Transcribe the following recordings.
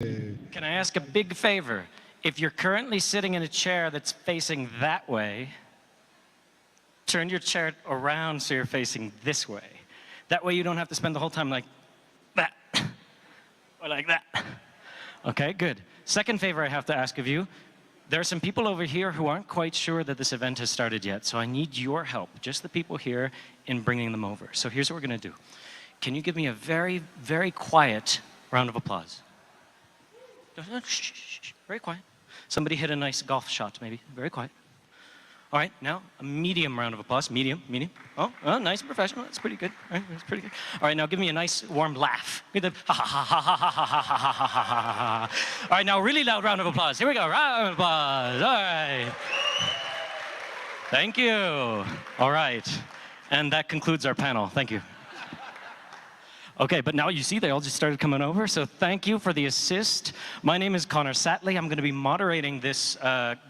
Can I ask a big favor? If you're currently sitting in a chair that's facing that way, turn your chair around so you're facing this way. That way you don't have to spend the whole time like that, or like that. Okay, good. Second favor I have to ask of you, there are some people over here who aren't quite sure that this event has started yet, so I need your help, just the people here, in bringing them over. So here's what we're going to do. Can you give me a very, very quiet round of applause? Shh, very quiet. Somebody hit a nice golf shot, maybe. Very quiet. All right, now a medium round of applause. Medium. Oh, nice and professional. That's pretty good. All right, that's pretty good. All right, now give me a nice warm laugh. Give the ha ha ha ha ha ha ha ha ha ha ha. All right, now a really loud round of applause. Here we go. Round of applause. All right. Thank you. All right, and that concludes our panel. Thank you. Okay, but now you see they all just started coming over, so thank you for the assist. My name is Connor Satley. I'm going to be moderating this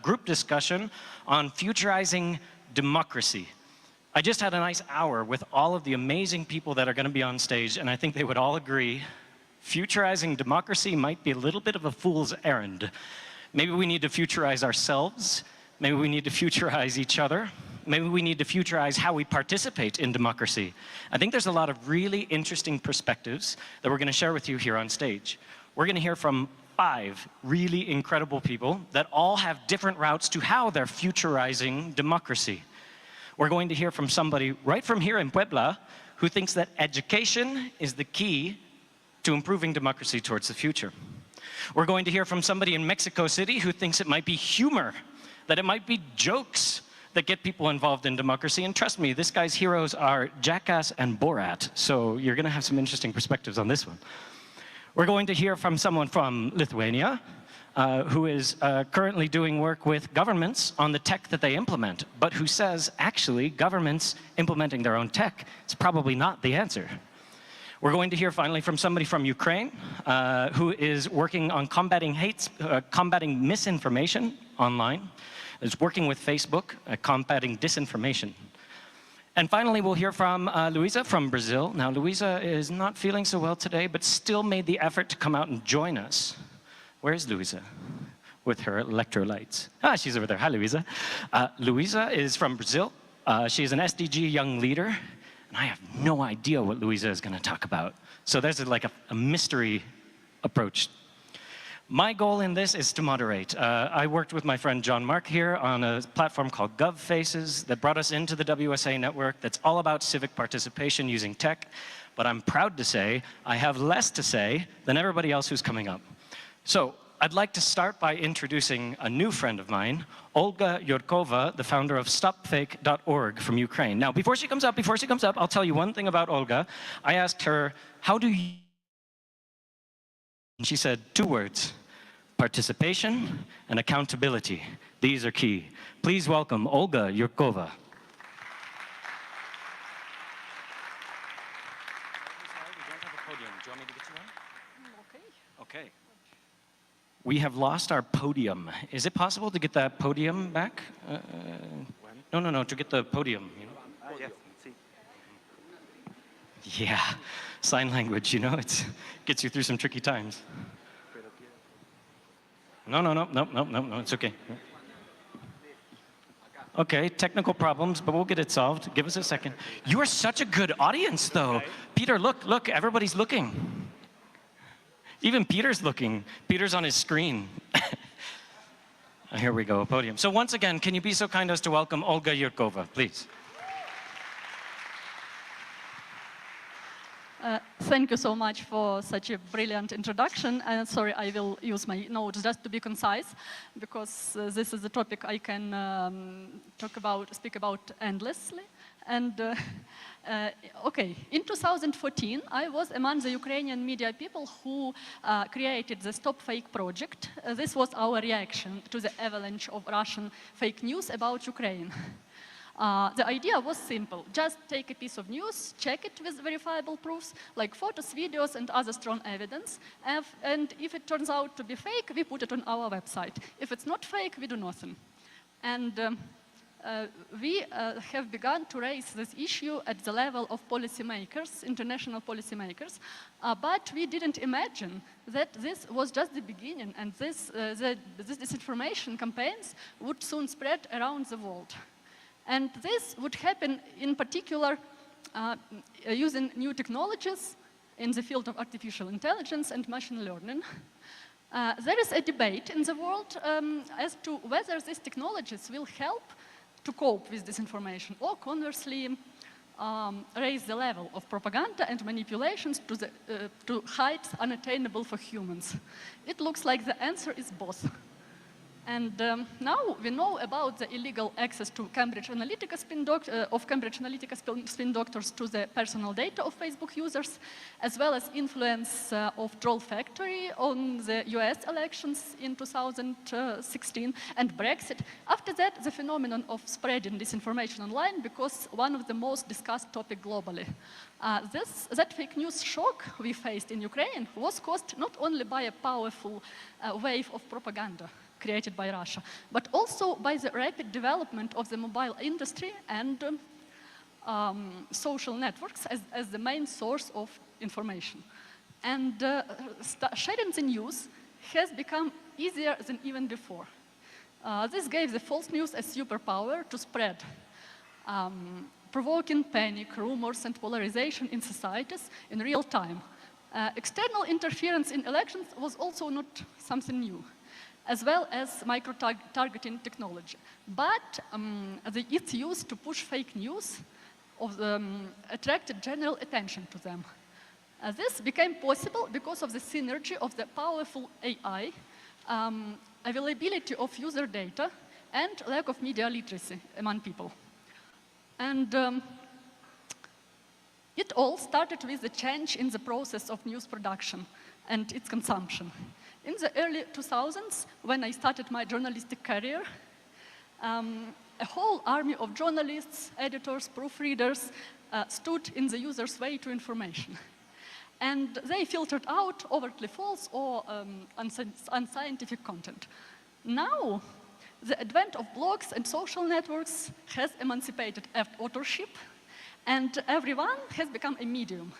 group discussion on futurizing democracy. I just had a nice hour with all of the amazing people that are going to be on stage, and I think they would all agree futurizing democracy might be a little bit of a fool's errand. Maybe we need to futurize ourselves. Maybe we need to futurize each other. Maybe we need to futurize how we participate in democracy. I think there's a lot of really interesting perspectives that we're going to share with you here on stage. We're going to hear from 5 really incredible people that all have different routes to how they're futurizing democracy. We're going to hear from somebody right from here in Puebla who thinks that education is the key to improving democracy towards the future. We're going to hear from somebody in Mexico City who thinks it might be humor, that it might be jokes that get people involved in democracy. And trust me, this guy's heroes are Jackass and Borat, so you're going to have some interesting perspectives on this one. We're going to hear from someone from Lithuania who is currently doing work with governments on the tech that they implement, but who says, actually, governments implementing their own tech is probably not the answer. We're going to hear finally from somebody from Ukraine who is working on combating misinformation online, is working with Facebook, combating disinformation. And finally, we'll hear from Luisa from Brazil. Now, Luisa is not feeling so well today, but still made the effort to come out and join us. Where's Luisa? With her electrolytes. Ah, she's over there. Hi, Luisa. Luisa is from Brazil. She's an SDG young leader. And I have no idea what Luisa is going to talk about. So there's like a mystery approach. My goal in this is to moderate. I worked with my friend John Mark here on a platform called GovFaces that brought us into the WSA network that's all about civic participation using tech. But I'm proud to say I have less to say than everybody else who's coming up. So I'd like to start by introducing a new friend of mine, Olga Yurkova, the founder of StopFake.org from Ukraine. Now, before she comes up, I'll tell you one thing about Olga. I asked her, how do you... And she said 2 words, participation and accountability. These are key. Please welcome Olga Yurkova. Okay. We have lost our podium. Is it possible to get that podium back? No, to get the podium. You know? Yeah, sign language, you know, it gets you through some tricky times. No, it's okay. Okay, technical problems, but we'll get it solved. Give us a second. You are such a good audience, though. Okay. Peter, look, everybody's looking. Even Peter's looking. Peter's on his screen. Here we go, podium. So once again, can you be so kind as to welcome Olga Yurkova, please? Thank you so much for such a brilliant introduction. And sorry, I will use my notes just to be concise, because this is a topic I can speak about endlessly. And okay, in 2014, I was among the Ukrainian media people who created the Stop Fake project. This was our reaction to the avalanche of Russian fake news about Ukraine. The idea was simple. Just take a piece of news, check it with verifiable proofs, like photos, videos, and other strong evidence. And if it turns out to be fake, we put it on our website. If it's not fake, we do nothing. And we have begun to raise this issue at the level of policymakers, international policymakers, but we didn't imagine that this was just the beginning, and these disinformation campaigns would soon spread around the world. And this would happen in particular using new technologies in the field of artificial intelligence and machine learning. There is a debate in the world as to whether these technologies will help to cope with disinformation or conversely raise the level of propaganda and manipulations to heights unattainable for humans. It looks like the answer is both. And now we know about the illegal access to Cambridge Analytica spin doctors to the personal data of Facebook users, as well as influence of Troll Factory on the US elections in 2016 and Brexit. After that, the phenomenon of spreading disinformation online becomes one of the most discussed topics globally. That fake news shock we faced in Ukraine was caused not only by a powerful wave of propaganda created by Russia, but also by the rapid development of the mobile industry and social networks as the main source of information. And sharing the news has become easier than even before. This gave the false news a superpower to spread, provoking panic, rumors, and polarization in societies in real time. External interference in elections was also not something new, as well as micro-targeting technology. But its use to push fake news attracted general attention to them. This became possible because of the synergy of the powerful AI, availability of user data, and lack of media literacy among people. And it all started with the change in the process of news production and its consumption. In the early 2000s, when I started my journalistic career, a whole army of journalists, editors, proofreaders stood in the user's way to information. And they filtered out overtly false or unscientific content. Now, the advent of blogs and social networks has emancipated authorship, and everyone has become a medium.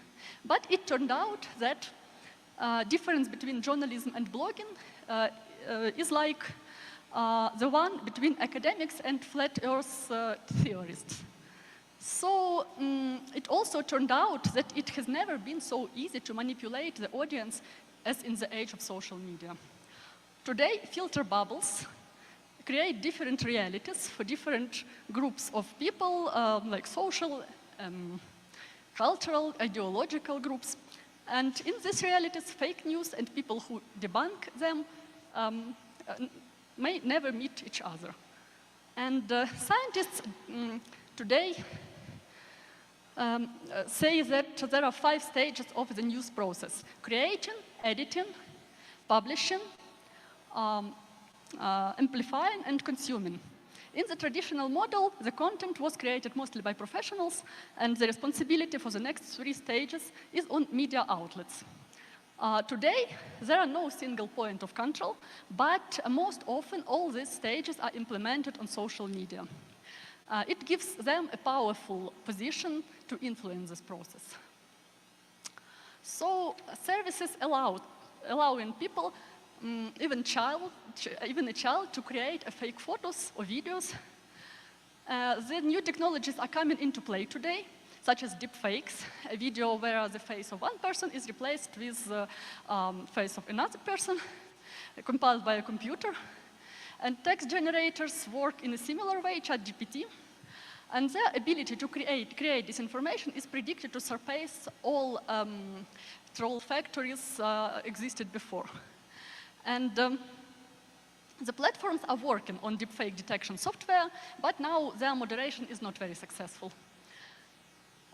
But it turned out that difference between journalism and blogging is like the one between academics and flat earth theorists. So it also turned out that it has never been so easy to manipulate the audience as in the age of social media. Today, filter bubbles create different realities for different groups of people, like social, cultural, ideological groups. And in these realities, fake news and people who debunk them may never meet each other. And scientists today say that there are 5 stages of the news process: creating, editing, publishing, amplifying, and consuming. In the traditional model, the content was created mostly by professionals, and the responsibility for the next 3 stages is on media outlets. Today, there are no single point of control, but most often all these stages are implemented on social media. It gives them a powerful position to influence this process. So services allowing people, even a child, to create fake photos or videos. The new technologies are coming into play today, such as deepfakes, a video where the face of one person is replaced with the face of another person, compiled by a computer. And text generators work in a similar way, ChatGPT. And their ability to create this information is predicted to surpass all troll factories existed before. And the platforms are working on deepfake detection software, but now their moderation is not very successful.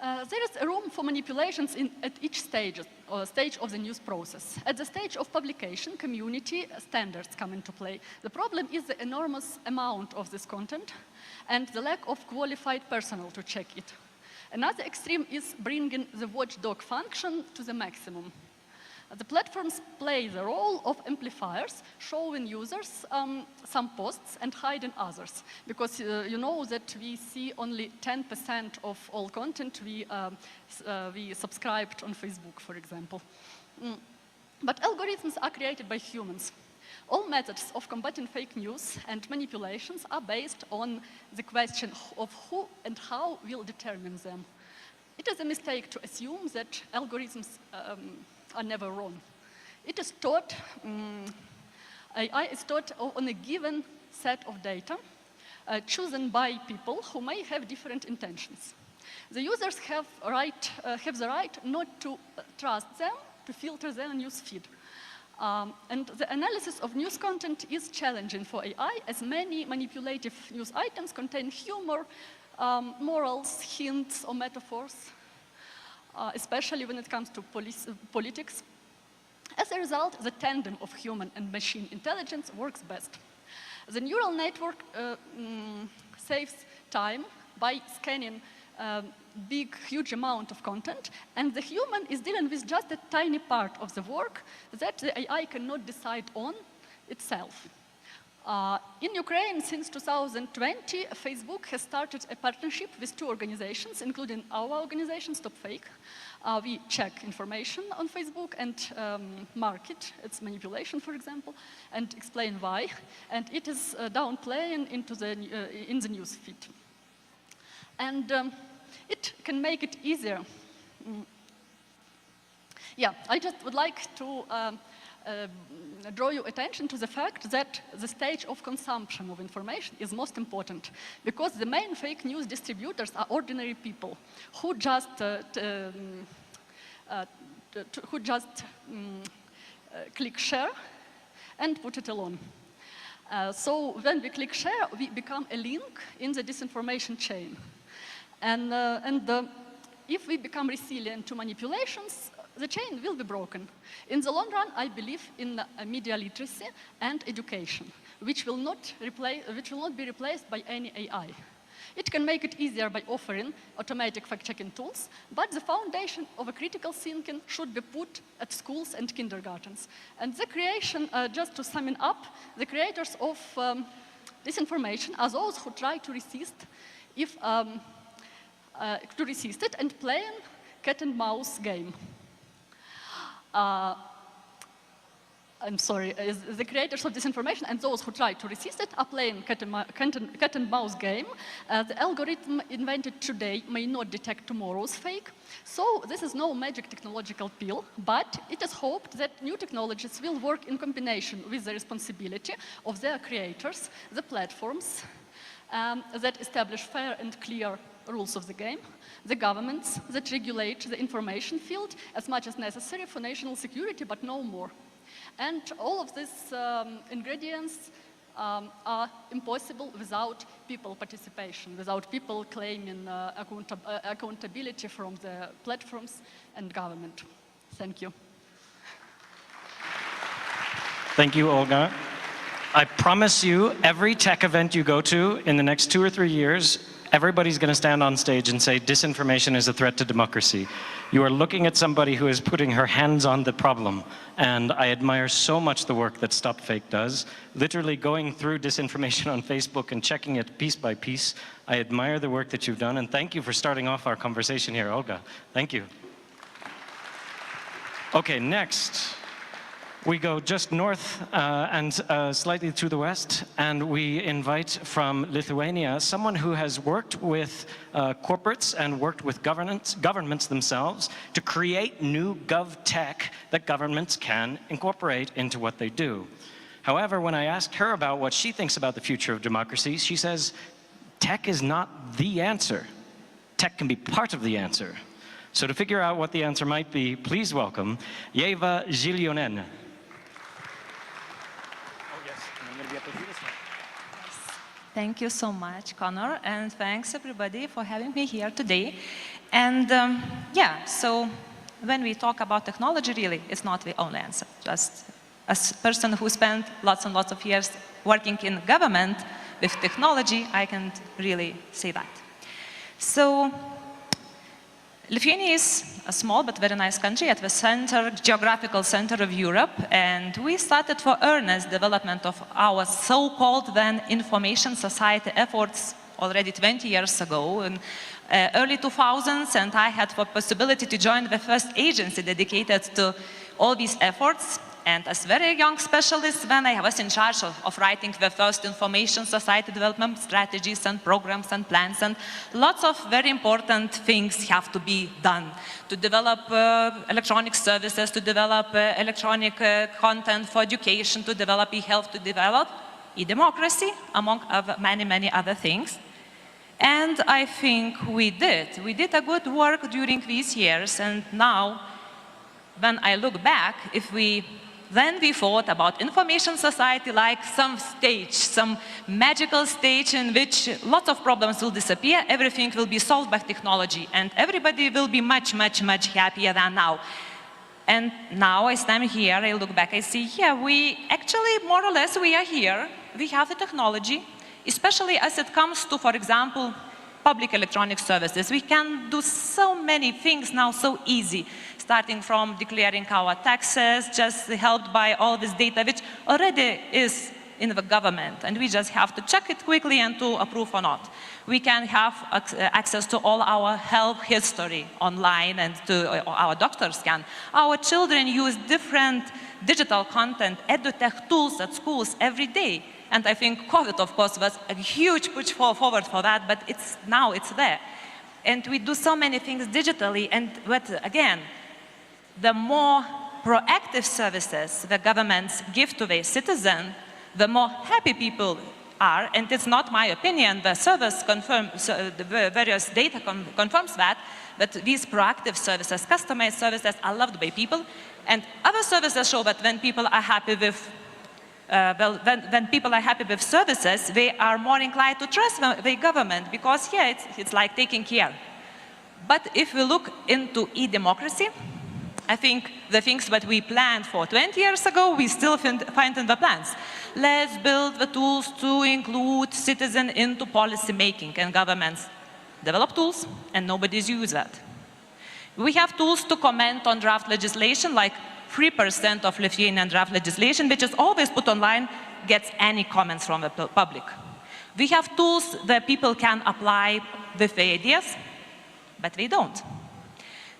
There is a room for manipulations at each stage of the news process. At the stage of publication, community standards come into play. The problem is the enormous amount of this content and the lack of qualified personnel to check it. Another extreme is bringing the watchdog function to the maximum. The platforms play the role of amplifiers, showing users some posts and hiding others. Because you know that we see only 10% of all content we subscribed on Facebook, for example. But algorithms are created by humans. All methods of combating fake news and manipulations are based on the question of who and how will determine them. It is a mistake to assume that algorithms are never wrong. It is taught, AI is taught on a given set of data chosen by people who may have different intentions. The users have the right not to trust them, to filter their news feed. And the analysis of news content is challenging for AI, as many manipulative news items contain humor, morals, hints, or metaphors, especially when it comes to politics. As a result, the tandem of human and machine intelligence works best. The neural network saves time by scanning huge amount of content, and the human is dealing with just a tiny part of the work that the AI cannot decide on itself. In Ukraine, since 2020, Facebook has started a partnership with 2 organizations, including our organization, Stop Fake. We check information on Facebook and market its manipulation, for example, and explain why. And it is downplaying in the news feed. And it can make it easier. Yeah, I just would like to draw your attention to the fact that the stage of consumption of information is most important, because the main fake news distributors are ordinary people who just click share and put it alone. So when we click share, we become a link in the disinformation chain. And if we become resilient to manipulations, the chain will be broken. In the long run, I believe in media literacy and education, which will not be replaced by any AI. It can make it easier by offering automatic fact-checking tools, but the foundation of a critical thinking should be put at schools and kindergartens. And the creation, just to sum it up, the creators of disinformation are those who try to resist it and playing cat and mouse game. I'm sorry, the creators of disinformation and those who try to resist it are playing cat and mouse game. The algorithm invented today may not detect tomorrow's fake. So this is no magic technological pill, but it is hoped that new technologies will work in combination with the responsibility of their creators, the platforms that establish fair and clear rules of the game, the governments that regulate the information field as much as necessary for national security, but no more. And all of these ingredients are impossible without people participation, without people claiming accountability from the platforms and government. Thank you. Thank you, Olga. I promise you, every tech event you go to in the next 2 or 3 years, everybody's going to stand on stage and say disinformation is a threat to democracy. You are looking at somebody who is putting her hands on the problem, and I admire so much the work that Stop Fake does. Literally going through disinformation on Facebook and checking it piece by piece. I admire the work that you've done, and thank you for starting off our conversation here, Olga. Thank you. Okay, next. We go just north and slightly to the west, and we invite from Lithuania someone who has worked with corporates and worked with governments themselves to create new gov tech that governments can incorporate into what they do. However, when I asked her about what she thinks about the future of democracy, she says, tech is not the answer. Tech can be part of the answer. So to figure out what the answer might be, please welcome Yeva Zilionen. Thank you so much, Connor, and thanks everybody for having me here today. And yeah, so when we talk about technology, really, it's not the only answer. Just as a person who spent lots and lots of years working in government with technology, I can really say that. So Lithuania is a small but very nice country at the center, geographical center of Europe, and we started for earnest development of our so-called then information society efforts already 20 years ago in early 2000s, and I had the possibility to join the first agency dedicated to all these efforts. And as very young specialist, then I was in charge of writing the first information society development strategies and programs and plans, and lots of very important things have to be done to develop electronic services, to develop electronic content for education, to develop e-health, to develop e-democracy, among many, many other things. And I think we did a good work during these years, and now, when I look back, then we thought about information society like some stage, some magical stage in which lots of problems will disappear, everything will be solved by technology, and everybody will be much, much, much happier than now. And now, as I'm here, I look back, I see, yeah, we actually, more or less, we are here. We have the technology, especially as it comes to, for example, public electronic services. We can do so many things now so easy, starting from declaring our taxes, just helped by all this data, which already is in the government, and we just have to check it quickly and to approve or not. We can have access to all our health history online, and our doctors can. Our children use different digital content, edutech tools at schools every day. And I think COVID, of course, was a huge push forward for that, but now it's there. And we do so many things digitally, and again, the more proactive services the governments give to their citizens, the more happy people are, and it's not my opinion, the service confirms, the various data confirms that these proactive services, customized services are loved by people, and other services show that when people are happy with when people are happy with services, they are more inclined to trust the government, because yeah, it's like taking care. But if we look into e-democracy, I think the things that we planned for 20 years ago, we still find in the plans. Let's build the tools to include citizens into policy making, and governments develop tools and nobody's used that. We have tools to comment on draft legislation, like 3% of Lithuanian draft legislation, which is always put online, gets any comments from the public. We have tools that people can apply with their ideas, but they don't.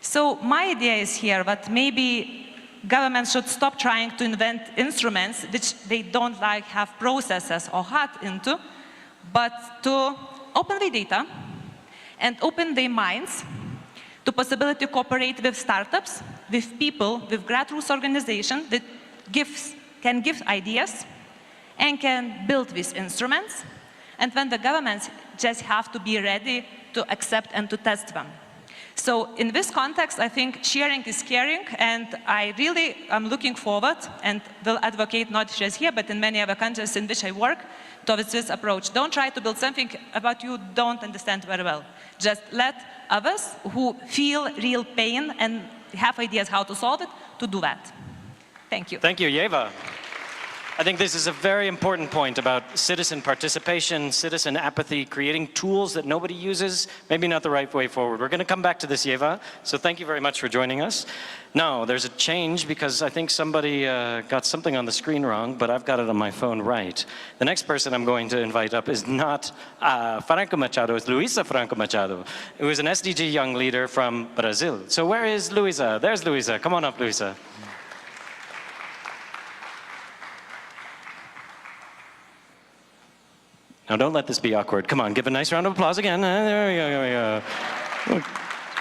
So my idea is here that maybe governments should stop trying to invent instruments which they don't like have processes or heart into, but to open the data and open their minds to possibility to cooperate with startups, with people, with grassroots organizations that can give ideas and can build these instruments. And then the governments just have to be ready to accept and to test them. So in this context, I think sharing is caring, and I really am looking forward and will advocate not just here, but in many other countries in which I work, towards this approach. Don't try to build something about you don't understand very well. Just let others who feel real pain and have ideas how to solve it, to do that. Thank you. Thank you, Yeva. I think this is a very important point about citizen participation, citizen apathy, creating tools that nobody uses, maybe not the right way forward. We're going to come back to this, Yeva, so thank you very much for joining us. Now, there's a change because I think somebody got something on the screen wrong, but I've got it on my phone right. The next person I'm going to invite up is not Franco Machado, it's Luisa Franco Machado, who is an SDG young leader from Brazil. So where is Luisa? There's Luisa. Come on up, Luisa. Now, don't let this be awkward. Come on, give a nice round of applause again. There we go, there we go.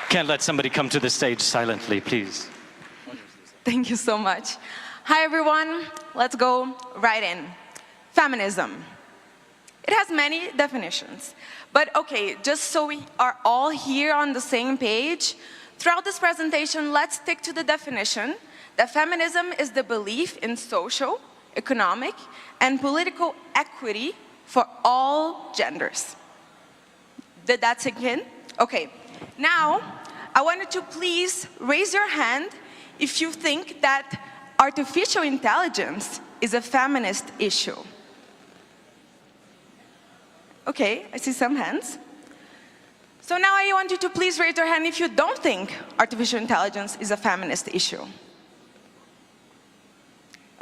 Can't let somebody come to the stage silently, please. Thank you so much. Hi, everyone. Let's go right in. Feminism. It has many definitions. But okay, just so we are all here on the same page, throughout this presentation, let's stick to the definition that feminism is the belief in social, economic, and political equity for all genders. Did that sink in? Okay. Now, I wanted to please raise your hand if you think that artificial intelligence is a feminist issue. Okay, I see some hands. So now I want you to please raise your hand if you don't think artificial intelligence is a feminist issue.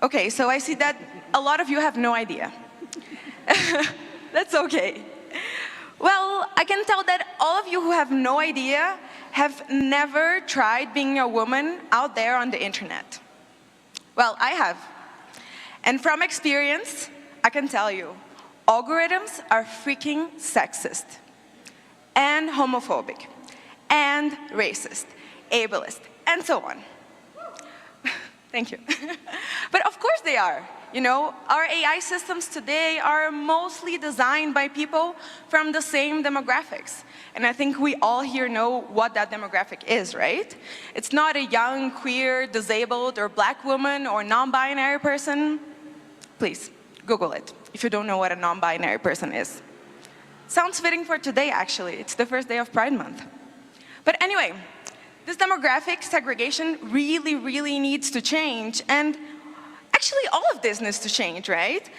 Okay, so I see that a lot of you have no idea. That's okay. Well, I can tell that all of you who have no idea have never tried being a woman out there on the internet. Well, I have. And from experience, I can tell you, algorithms are freaking sexist and homophobic and racist, ableist, and so on. Thank you. But of course they are. You know, our AI systems today are mostly designed by people from the same demographics. And I think we all here know what that demographic is, right? It's not a young, queer, disabled, or black woman, or non-binary person. Please, Google it, if you don't know what a non-binary person is. Sounds fitting for today, actually. It's the first day of Pride Month. But anyway, this demographic segregation really, really needs to change. And actually, all of this needs to change, right?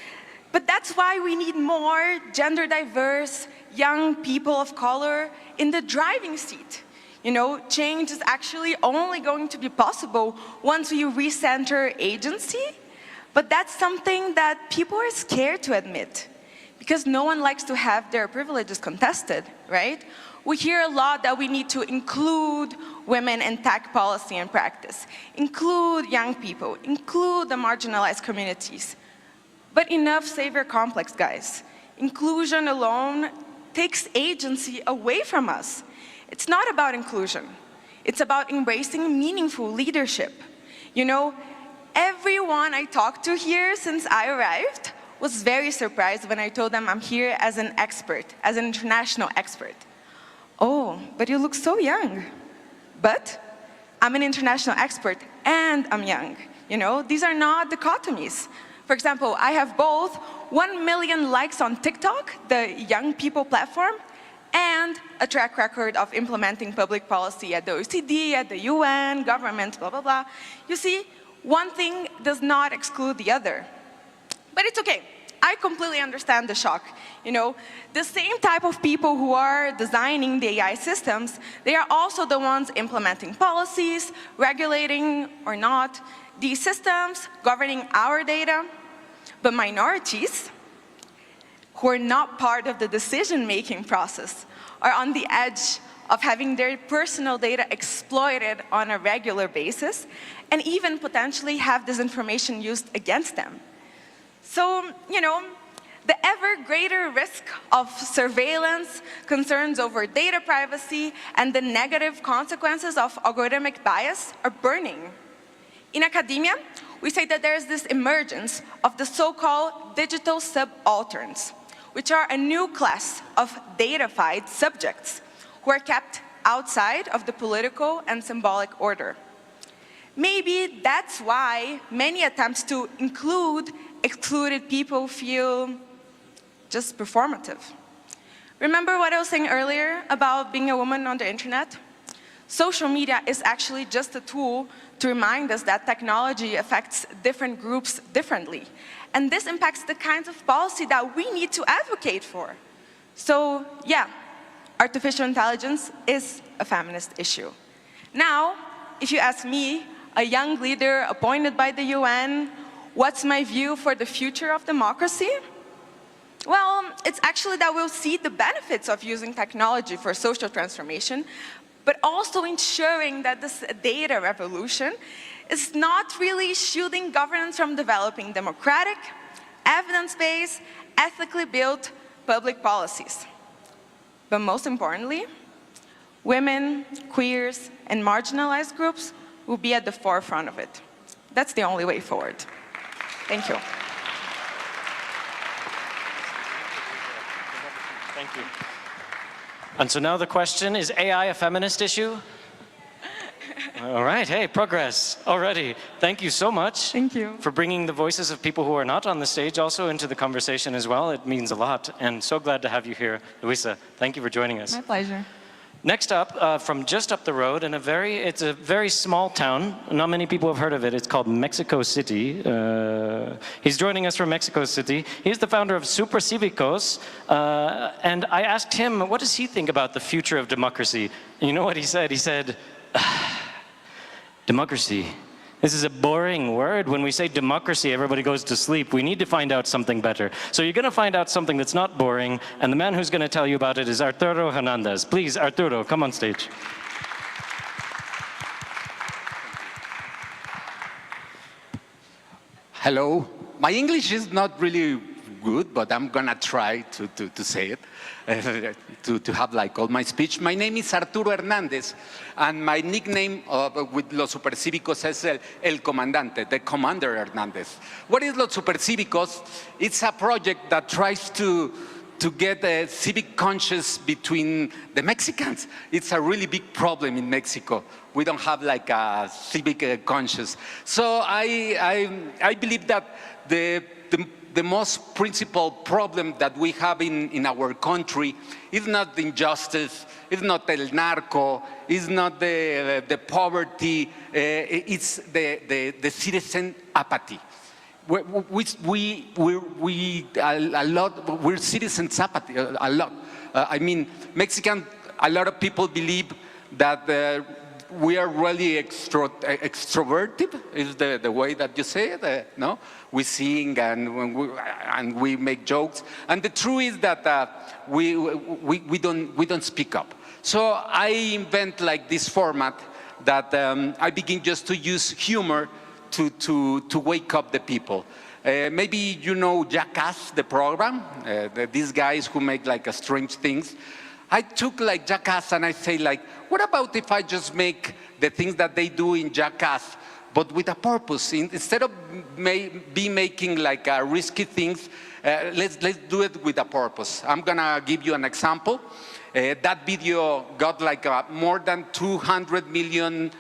But that's why we need more gender diverse, young people of color in the driving seat. You know, change is actually only going to be possible once we recenter agency. But that's something that people are scared to admit, because no one likes to have their privileges contested, right? We hear a lot that we need to include women in tech policy and practice, include young people, include the marginalized communities. But enough savior complex, guys. Inclusion alone takes agency away from us. It's not about inclusion. It's about embracing meaningful leadership. You know, everyone I talked to here since I arrived was very surprised when I told them I'm here as an expert, as an international expert. Oh, but you look so young. But I'm an international expert and I'm young. You know, these are not dichotomies. For example, I have both 1 million likes on TikTok, the young people platform, and a track record of implementing public policy at the OECD, at the UN, government, blah, blah, blah. You see, one thing does not exclude the other. But it's okay. I completely understand the shock. You know, the same type of people who are designing the AI systems, they are also the ones implementing policies, regulating or not these systems, governing our data. But minorities, who are not part of the decision-making process, are on the edge of having their personal data exploited on a regular basis, and even potentially have this information used against them. So, you know, the ever greater risk of surveillance, concerns over data privacy, and the negative consequences of algorithmic bias are burning. In academia, we say that there is this emergence of the so-called digital subalterns, which are a new class of datafied subjects who are kept outside of the political and symbolic order. Maybe that's why many attempts to include excluded people feel just performative. Remember what I was saying earlier about being a woman on the internet? Social media is actually just a tool to remind us that technology affects different groups differently. And this impacts the kinds of policy that we need to advocate for. So yeah, artificial intelligence is a feminist issue. Now, if you ask me, a young leader appointed by the UN, what's my view for the future of democracy? Well, it's actually that we'll see the benefits of using technology for social transformation, but also ensuring that this data revolution is not really shielding governance from developing democratic, evidence-based, ethically built public policies. But most importantly, women, queers, and marginalized groups will be at the forefront of it. That's the only way forward. Thank you. Thank you. And so now the question, is AI a feminist issue? All right, hey, progress already. Thank you so much. Thank you. For bringing the voices of people who are not on the stage also into the conversation as well. It means a lot, and so glad to have you here. Luisa, thank you for joining us. My pleasure. Next up, from just up the road, it's a very small town. Not many people have heard of it. It's called Mexico City. He's joining us from Mexico City. He's the founder of Supercívicos, and I asked him, what does he think about the future of democracy? And you know what he said? He said, democracy. This is a boring word. When we say democracy, everybody goes to sleep. We need to find out something better. So you're going to find out something that's not boring, and the man who's going to tell you about it is Arturo Hernandez. Please, Arturo, come on stage. Hello. My English is not really good, but I'm going to try to say it, to have like all my speech. My name is Arturo Hernandez, and my nickname with Los Supercívicos is El Comandante, the Commander Hernandez. What is Los Supercívicos? It's a project that tries to get a civic conscience between the Mexicans. It's a really big problem in Mexico. We don't have like a civic conscience. So I believe that the most principal problem that we have in our country is not the injustice, it's not el narco, it's not the poverty, it's the citizen apathy. We're citizens apathy a lot. I mean, Mexican, a lot of people believe that we are really extroverted, is the way that you say it, no? We sing and we make jokes. And the truth is that we don't speak up. So I invent like this format that I begin just to use humor to wake up the people. Maybe you know Jackass, the program, these guys who make like strange things. I took like Jackass and I say like, what about if I just make the things that they do in Jackass, but with a purpose? Instead of making like risky things, let's do it with a purpose. I'm gonna give you an example. That video got like more than 200 million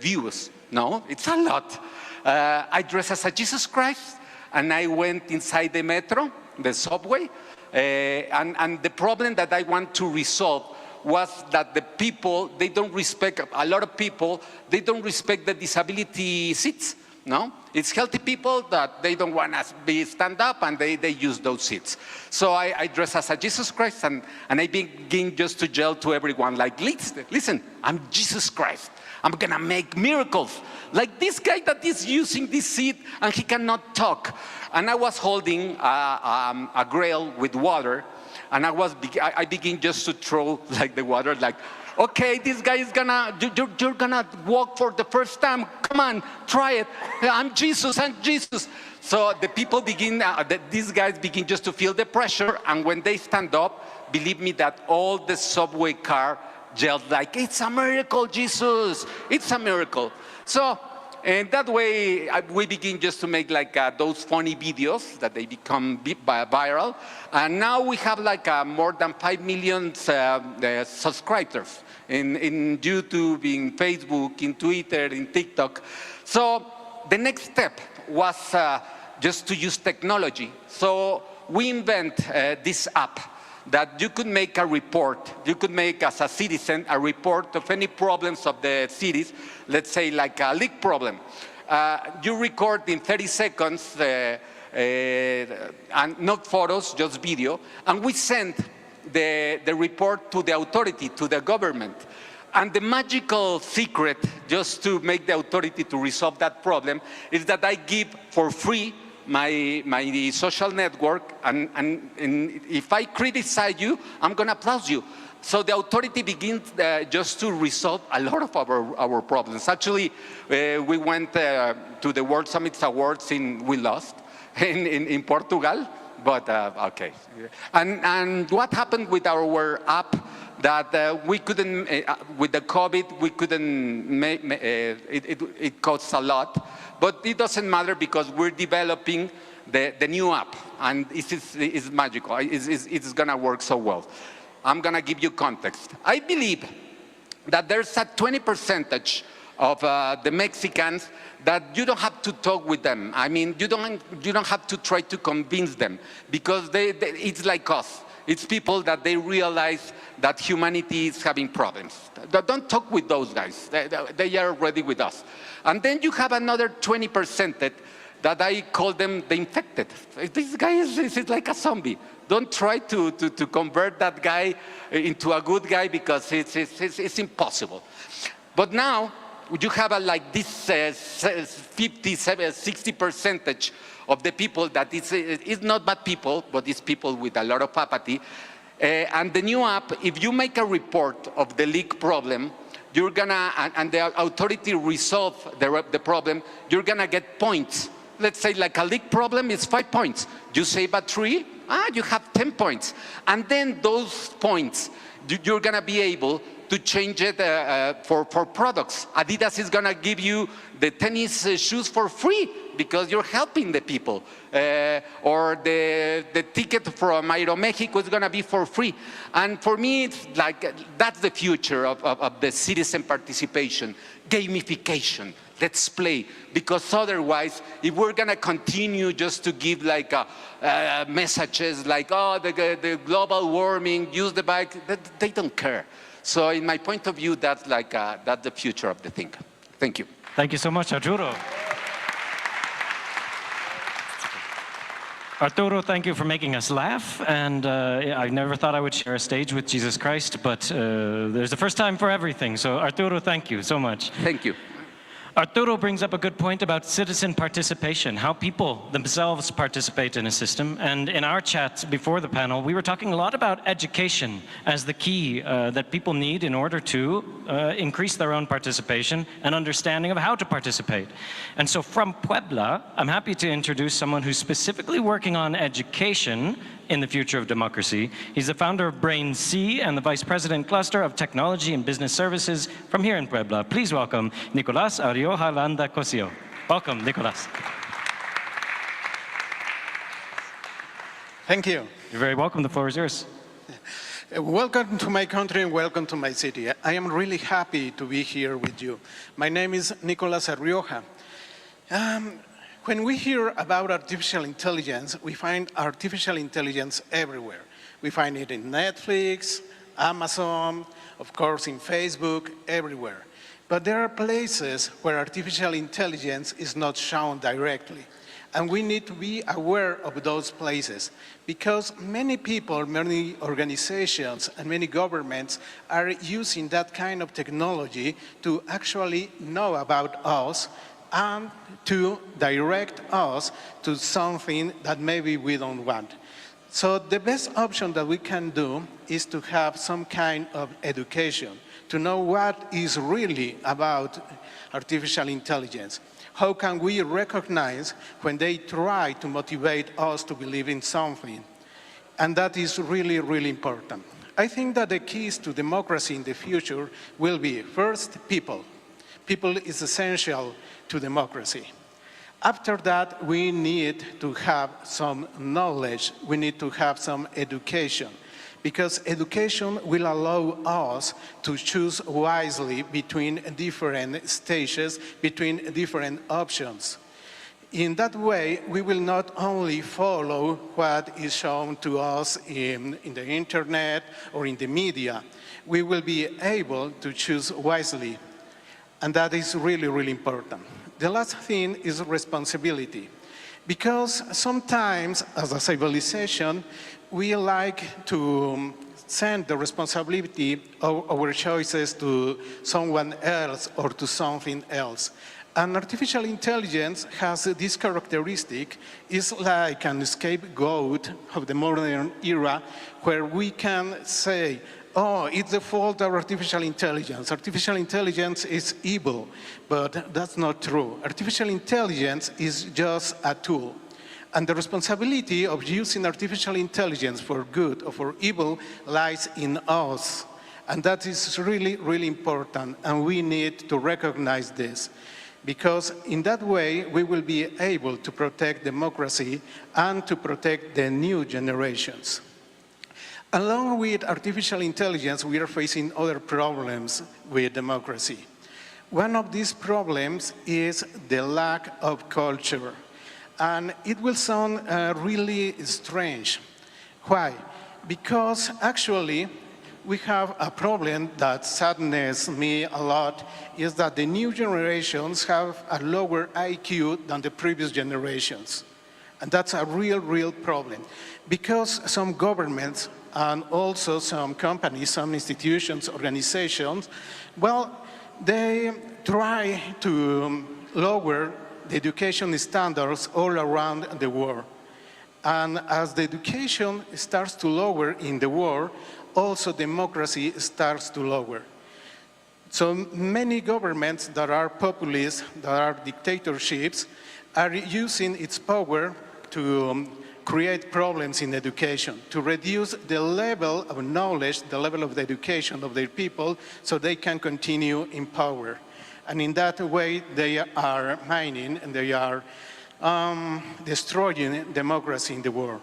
views. No, it's a lot. I dressed as a Jesus Christ and I went inside the metro, the subway, and the problem that I want to resolve was that the people, they don't respect, a lot of people, they don't respect the disability seats, no? It's healthy people that they don't want to stand up and they use those seats. So I dress as a Jesus Christ and I begin just to yell to everyone like, listen, I'm Jesus Christ. I'm gonna make miracles. Like this guy that is using this seat and he cannot talk. And I was holding a grail with water and I begin just to throw like the water like, okay, this guy is you're gonna walk for the first time. Come on, try it. I'm Jesus, I'm Jesus. So the people begin, these guys begin just to feel the pressure, and when they stand up, believe me that all the subway car yelled like, it's a miracle, Jesus, it's a miracle. So, and that way, we begin just to make like those funny videos that they become viral. And now we have like more than 5 million subscribers in YouTube, in Facebook, in Twitter, in TikTok. So the next step was just to use technology. So we invent this app that you could make a report. You could make, as a citizen, a report of any problems of the cities, let's say like a leak problem. You record in 30 seconds, and not photos, just video, and we send the report to the authority, to the government. And the magical secret, just to make the authority to resolve that problem, is that I give for free my social network, and if I criticize you, I'm going to applaud you. So the authority begins just to resolve a lot of our problems. Actually, we went to the World Summit Awards we lost in Portugal, but okay. And what happened with our app that we couldn't, with the COVID, we couldn't, it costs a lot. But it doesn't matter because we're developing the new app, and it's magical. It's going to work so well. I'm going to give you context. I believe that there's a 20% of the Mexicans that you don't have to talk with them. I mean, you don't have to try to convince them because it's like us. It's people that they realize that humanity is having problems. Don't talk with those guys. They are already with us. And then you have another 20% that I call them the infected. This guy is like a zombie. Don't try to convert that guy into a good guy, because it's impossible. But now, you have like this 50, 60% of the people that it's not bad people, but it's people with a lot of apathy. And the new app, if you make a report of the leak problem, you're gonna, and the authority resolve the problem, you're gonna get points. Let's say like a leak problem is 5 points. You save a tree, you have 10 points. And then those points, you're gonna be able to change it for products. Adidas is gonna give you the tennis shoes for free because you're helping the people. Or the ticket from Aeromexico is gonna be for free. And for me, it's like, that's the future of the citizen participation, gamification. Let's play, because otherwise, if we're gonna continue just to give like messages like, oh, the global warming, use the bike, they don't care. So in my point of view, that's like that's the future of the thing. Thank you. Thank you so much, Arturo. Arturo, thank you for making us laugh. And I never thought I would share a stage with Jesus Christ, but there's a first time for everything. So Arturo, thank you so much. Thank you. Arturo brings up a good point about citizen participation, how people themselves participate in a system. And in our chat before the panel, we were talking a lot about education as the key that people need in order to increase their own participation and understanding of how to participate. And so from Puebla, I'm happy to introduce someone who's specifically working on education in the future of democracy. He's the founder of Brain C and the Vice President Cluster of Technology and Business Services from here in Puebla. Please welcome Nicolás Arioja Landa Cosio. Welcome, Nicolás. Thank you. You're very welcome. The floor is yours. Welcome to my country and welcome to my city. I am really happy to be here with you. My name is Nicolás Arioja. When we hear about artificial intelligence, we find artificial intelligence everywhere. We find it in Netflix, Amazon, of course in Facebook, everywhere. But there are places where artificial intelligence is not shown directly. And we need to be aware of those places, because many people, many organizations, and many governments are using that kind of technology to actually know about us and to direct us to something that maybe we don't want. So the best option that we can do is to have some kind of education, to know what is really about artificial intelligence. How can we recognize when they try to motivate us to believe in something? And that is really, really important. I think that the keys to democracy in the future will be, first, people. People is essential to democracy. After that, we need to have some knowledge. We need to have some education, because education will allow us to choose wisely between different stages, between different options. In that way, we will not only follow what is shown to us in the internet or in the media, we will be able to choose wisely. And that is really, really important. The last thing is responsibility. Because sometimes, as a civilization, we like to send the responsibility of our choices to someone else or to something else. And artificial intelligence has this characteristic. It's like an scapegoat of the modern era, where we can say, oh, it's the fault of artificial intelligence. Artificial intelligence is evil, but that's not true. Artificial intelligence is just a tool. And the responsibility of using artificial intelligence for good or for evil lies in us. And that is really, really important, and we need to recognize this. Because in that way, we will be able to protect democracy and to protect the new generations. Along with artificial intelligence, we are facing other problems with democracy. One of these problems is the lack of culture. And it will sound really strange. Why? because actually we have a problem that saddens me a lot, is that the new generations have a lower IQ than the previous generations. And that's a real problem. Because some governments and also some companies, some institutions, organizations, well, they try to lower the education standards all around the world. And as the education starts to lower in the world, also democracy starts to lower. So many governments that are populist, that are dictatorships, are using its power to create problems in education, to reduce the level of knowledge, the level of the education of their people, so they can continue in power. And in that way, they are mining and they are destroying democracy in the world.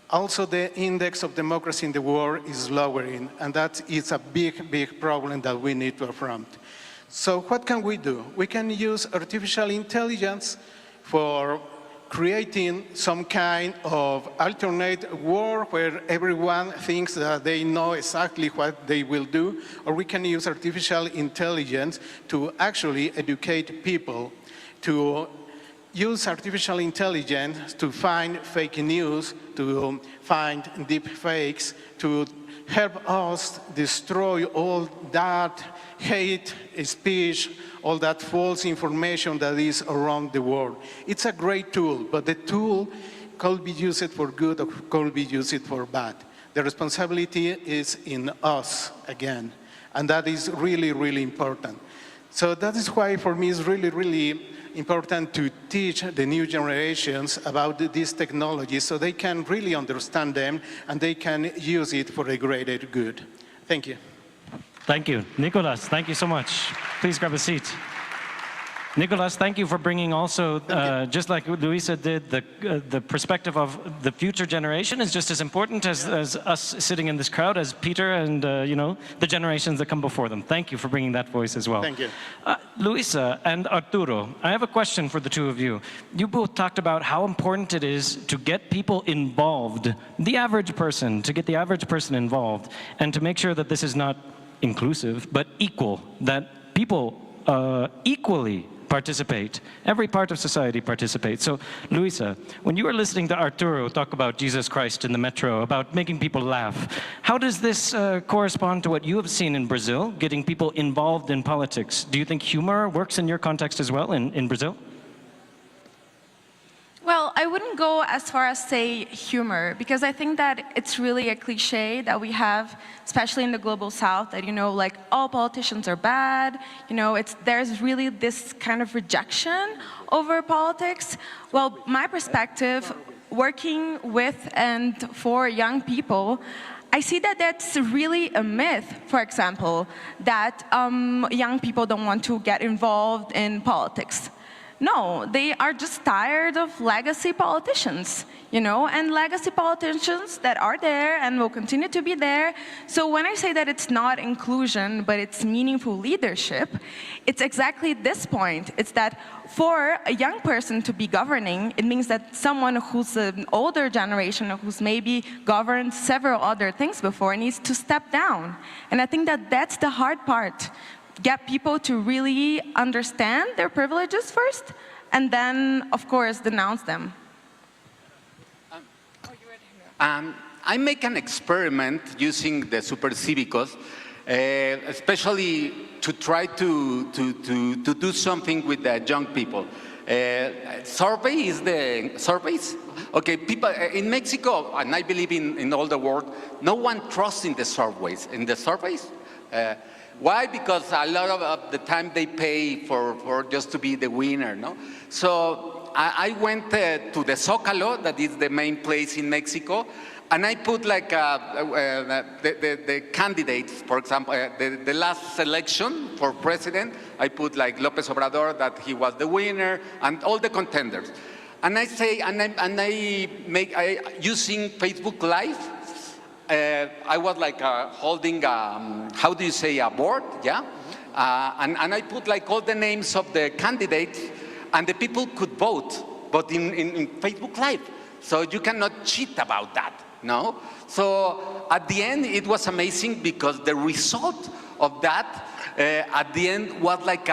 Also, the index of democracy in the world is lowering, and that is a big problem that we need to affront. So what can we do? We can use artificial intelligence for creating some kind of alternate world where everyone thinks that they know exactly what they will do, or we can use artificial intelligence to actually educate people, to use artificial intelligence to find fake news, to find deep fakes, to help us destroy all that hate speech, all that false information that is around the world. It's a great tool, but the tool could be used for good or could be used for bad. The responsibility is in us again, and that is really important. So that is why for me it's really important to teach the new generations about these technologies so they can really understand them and they can use it for a greater good. Thank you. Thank you. Nicolas, thank you so much. Please grab a seat. Nicolas, thank you for bringing also, just like Luisa did, the perspective of the future generation is just as important as us sitting in this crowd, as Peter and you know, the generations that come before them. Thank you for bringing that voice as well. Thank you. Luisa and Arturo, I have a question for the two of you. You both talked about how important it is to get people involved, the average person, to get the average person involved, and to make sure that this is not inclusive, but equal, that people equally participate. Every part of society participates. So, Luisa, when you were listening to Arturo talk about Jesus Christ in the metro, about making people laugh, how does this correspond to what you have seen in Brazil, getting people involved in politics? Do you think humor works in your context as well in Brazil? Well, I wouldn't go as far as say humor, because I think that it's really a cliche that we have, especially in the global south, that, you know, like all politicians are bad, you know, there's really this kind of rejection over politics. Well, my perspective, working with and for young people, I see that that's really a myth, for example, that young people don't want to get involved in politics. No, they are just tired of legacy politicians, you know, and legacy politicians that are there and will continue to be there. So when I say that it's not inclusion, but it's meaningful leadership, it's exactly this point. It's that for a young person to be governing, it means that someone who's an older generation, who's maybe governed several other things before, needs to step down. And I think that that's the hard part. Get people to really understand their privileges first, and then, of course, denounce them. I make an experiment using the supercívicos, especially to try to do something with the young people. Surveys? Okay, people in Mexico, and I believe in all the world, no one trusts in the surveys. Why? Because a lot of the time they pay for just to be the winner, no? So I went to the Zócalo, that is the main place in Mexico, and I put like the candidates, for example, the last selection for president, I put like López Obrador, that he was the winner, and all the contenders. And I say, using Facebook Live, I was like holding, how do you say, a board, yeah? And I put like all the names of the candidates, and the people could vote, but in Facebook Live. So you cannot cheat about that. no? So at the end, it was amazing because the result of that at the end was like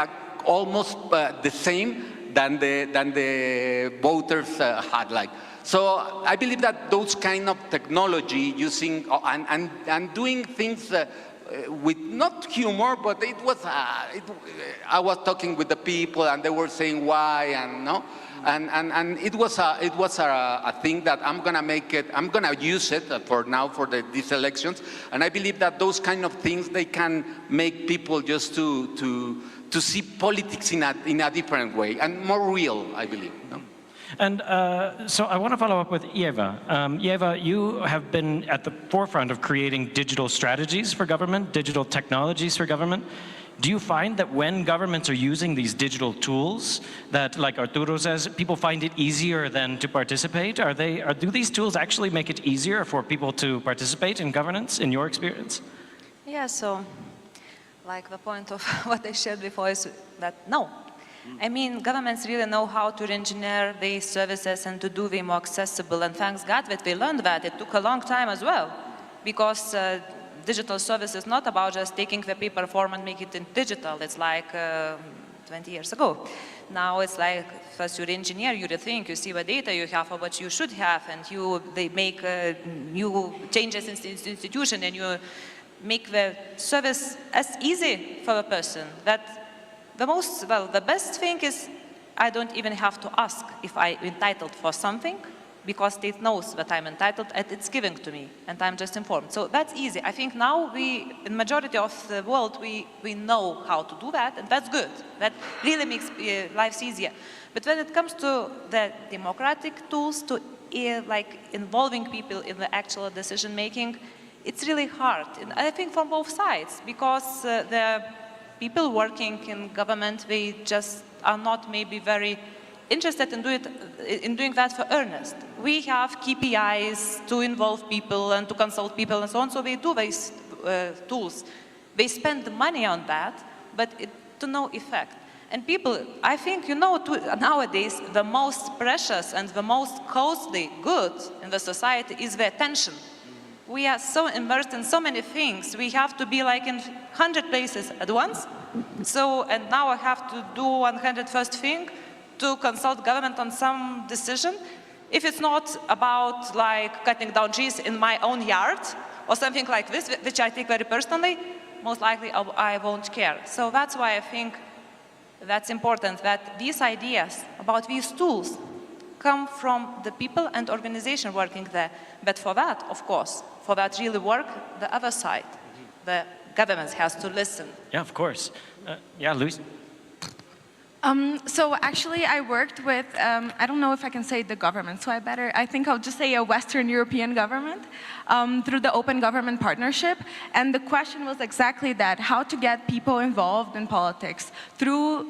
almost the same than the voters had like. So I believe that those kind of technology using and doing things with not humor, but it was I was talking with the people and they were saying why and no. And it was a thing that I'm gonna use it for now for these elections, and I believe that those kind of things they can make people just to see politics in a different way and more real, I believe. No? And so I want to follow up with Eva. Eva, you have been at the forefront of creating digital strategies for government, digital technologies for government. Do you find that when governments are using these digital tools, that, like Arturo says, people find it easier than to participate? Do these tools actually make it easier for people to participate in governance, in your experience? Yeah, so, like the point of what I shared before is that no. I mean, governments really know how to engineer these services and to do them more accessible, and thanks God that we learned that. It took a long time as well, because digital service is not about just taking the paper form and make it in digital. It's like 20 years ago. Now it's like first you engineer, you rethink, you see what data you have or what you should have, and they make new changes in the institution, and you make the service as easy for a person. That the best thing is I don't even have to ask if I'm entitled for something, because state knows that I'm entitled and it's given to me, and I'm just informed. So that's easy. I think now in majority of the world, we know how to do that, and that's good. That really makes lives easier. But when it comes to the democratic tools, to like involving people in the actual decision making, it's really hard. And I think from both sides, because the people working in government, they just are not maybe very interested in doing that for earnest. We have KPIs to involve people and to consult people and so on, so they do these tools. They spend money on that, but to no effect. And people, I think, nowadays the most precious and the most costly good in the society is the attention. We are so immersed in so many things. We have to be like in 100 places at once. So, and now I have to do 101st thing to consult government on some decision. If it's not about like cutting down trees in my own yard or something like this, which I take very personally, most likely I won't care. So that's why I think that's important, that these ideas about these tools come from the people and organization working there. But for that, of course, for that really work, the other side, the government has to listen. Yeah, of course. Yeah, Luis? So actually I worked with, I don't know if I can say the government, so I think I'll just say a Western European government through the Open Government Partnership. And the question was exactly that, how to get people involved in politics through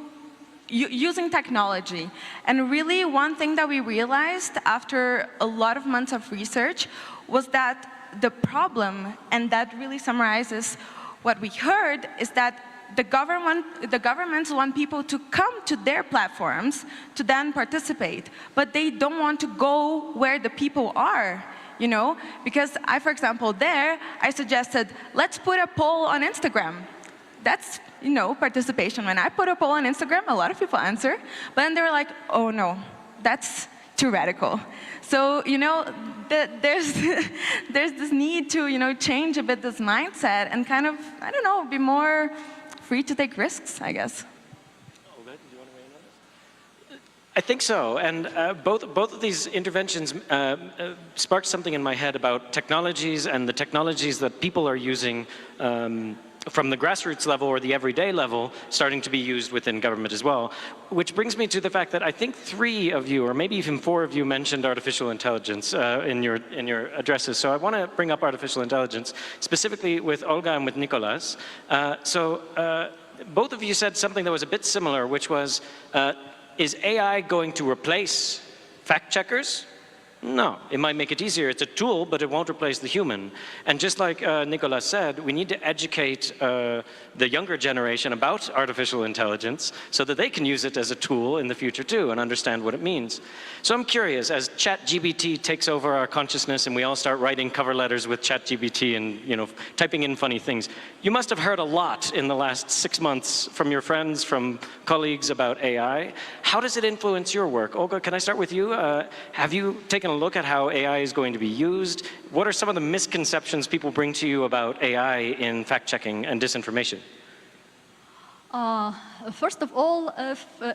using technology. And really one thing that we realized after a lot of months of research was that the problem, and that really summarizes what we heard, is that the governments want people to come to their platforms to then participate, but they don't want to go where the people are, Because for example, I suggested, let's put a poll on Instagram. That's, participation. When I put a poll on Instagram, a lot of people answer, but then they were like, oh no, that's too radical. So, there's this need to, change a bit this mindset and kind of, I don't know, be more free to take risks, I guess. I think so, and both of these interventions sparked something in my head about technologies and the technologies that people are using from the grassroots level or the everyday level starting to be used within government as well. Which brings me to the fact that I think 3 of you, or maybe even 4 of you, mentioned artificial intelligence in your addresses. So I want to bring up artificial intelligence, specifically with Olga and with Nicolas. Both of you said something that was a bit similar, which was, is AI going to replace fact checkers, No, it might make it easier. It's a tool, but it won't replace the human. And just like Nicolas said, we need to educate the younger generation about artificial intelligence so that they can use it as a tool in the future too and understand what it means. So I'm curious, as ChatGPT takes over our consciousness and we all start writing cover letters with ChatGPT and typing in funny things, you must have heard a lot in the last 6 months from your friends, from colleagues about AI. How does it influence your work? Olga, can I start with you? Have you taken a look at how AI is going to be used? What are some of the misconceptions people bring to you about AI in fact-checking and disinformation? First of all,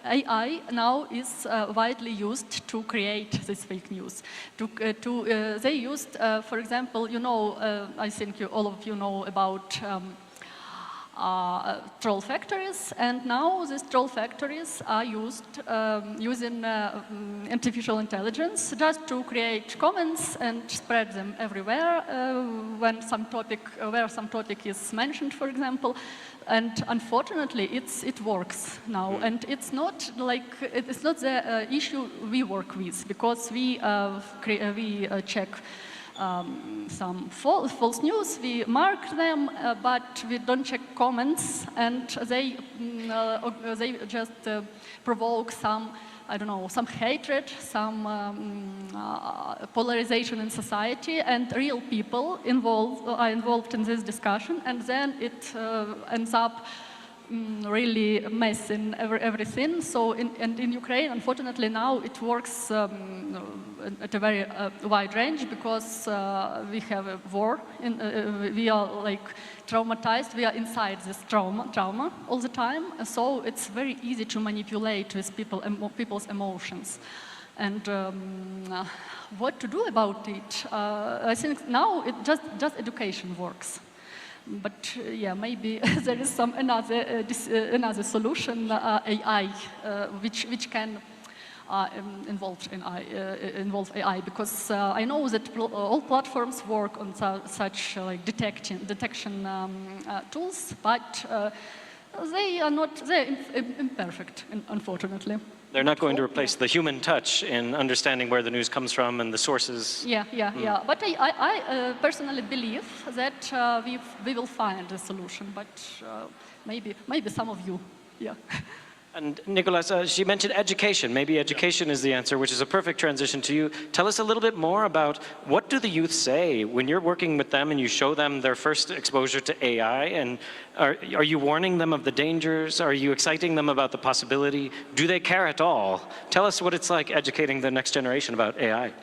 AI now is widely used to create this fake news. They used, for example, I think all of you know about troll factories, and now these troll factories are used using artificial intelligence just to create comments and spread them everywhere where some topic is mentioned, for example. And unfortunately, it works now, and it's not the issue we work with, because we check some false news, we mark them, but we don't check comments, and they just provoke some, I don't know, some hatred, some polarization in society, and real people are involved in this discussion, and then it ends up really messing everything. So in Ukraine, unfortunately, now it works at a very wide range, because we have a war. We are like traumatized. We are inside this trauma all the time. So it's very easy to manipulate with people's emotions. And what to do about it? I think now just education works. But yeah, maybe there is another solution, AI, which can involve AI, because I know that all platforms work on such like detection tools, but they're imperfect, unfortunately. They're not going to replace the human touch in understanding where the news comes from and the sources. Yeah. But I personally believe that we will find a solution, but maybe some of you, yeah. And Nicolas, she mentioned education. Maybe education is the answer, which is a perfect transition to you. Tell us a little bit more about what do the youth say when you're working with them and you show them their first exposure to AI, and are you warning them of the dangers? Are you exciting them about the possibility? Do they care at all? Tell us what it's like educating the next generation about AI.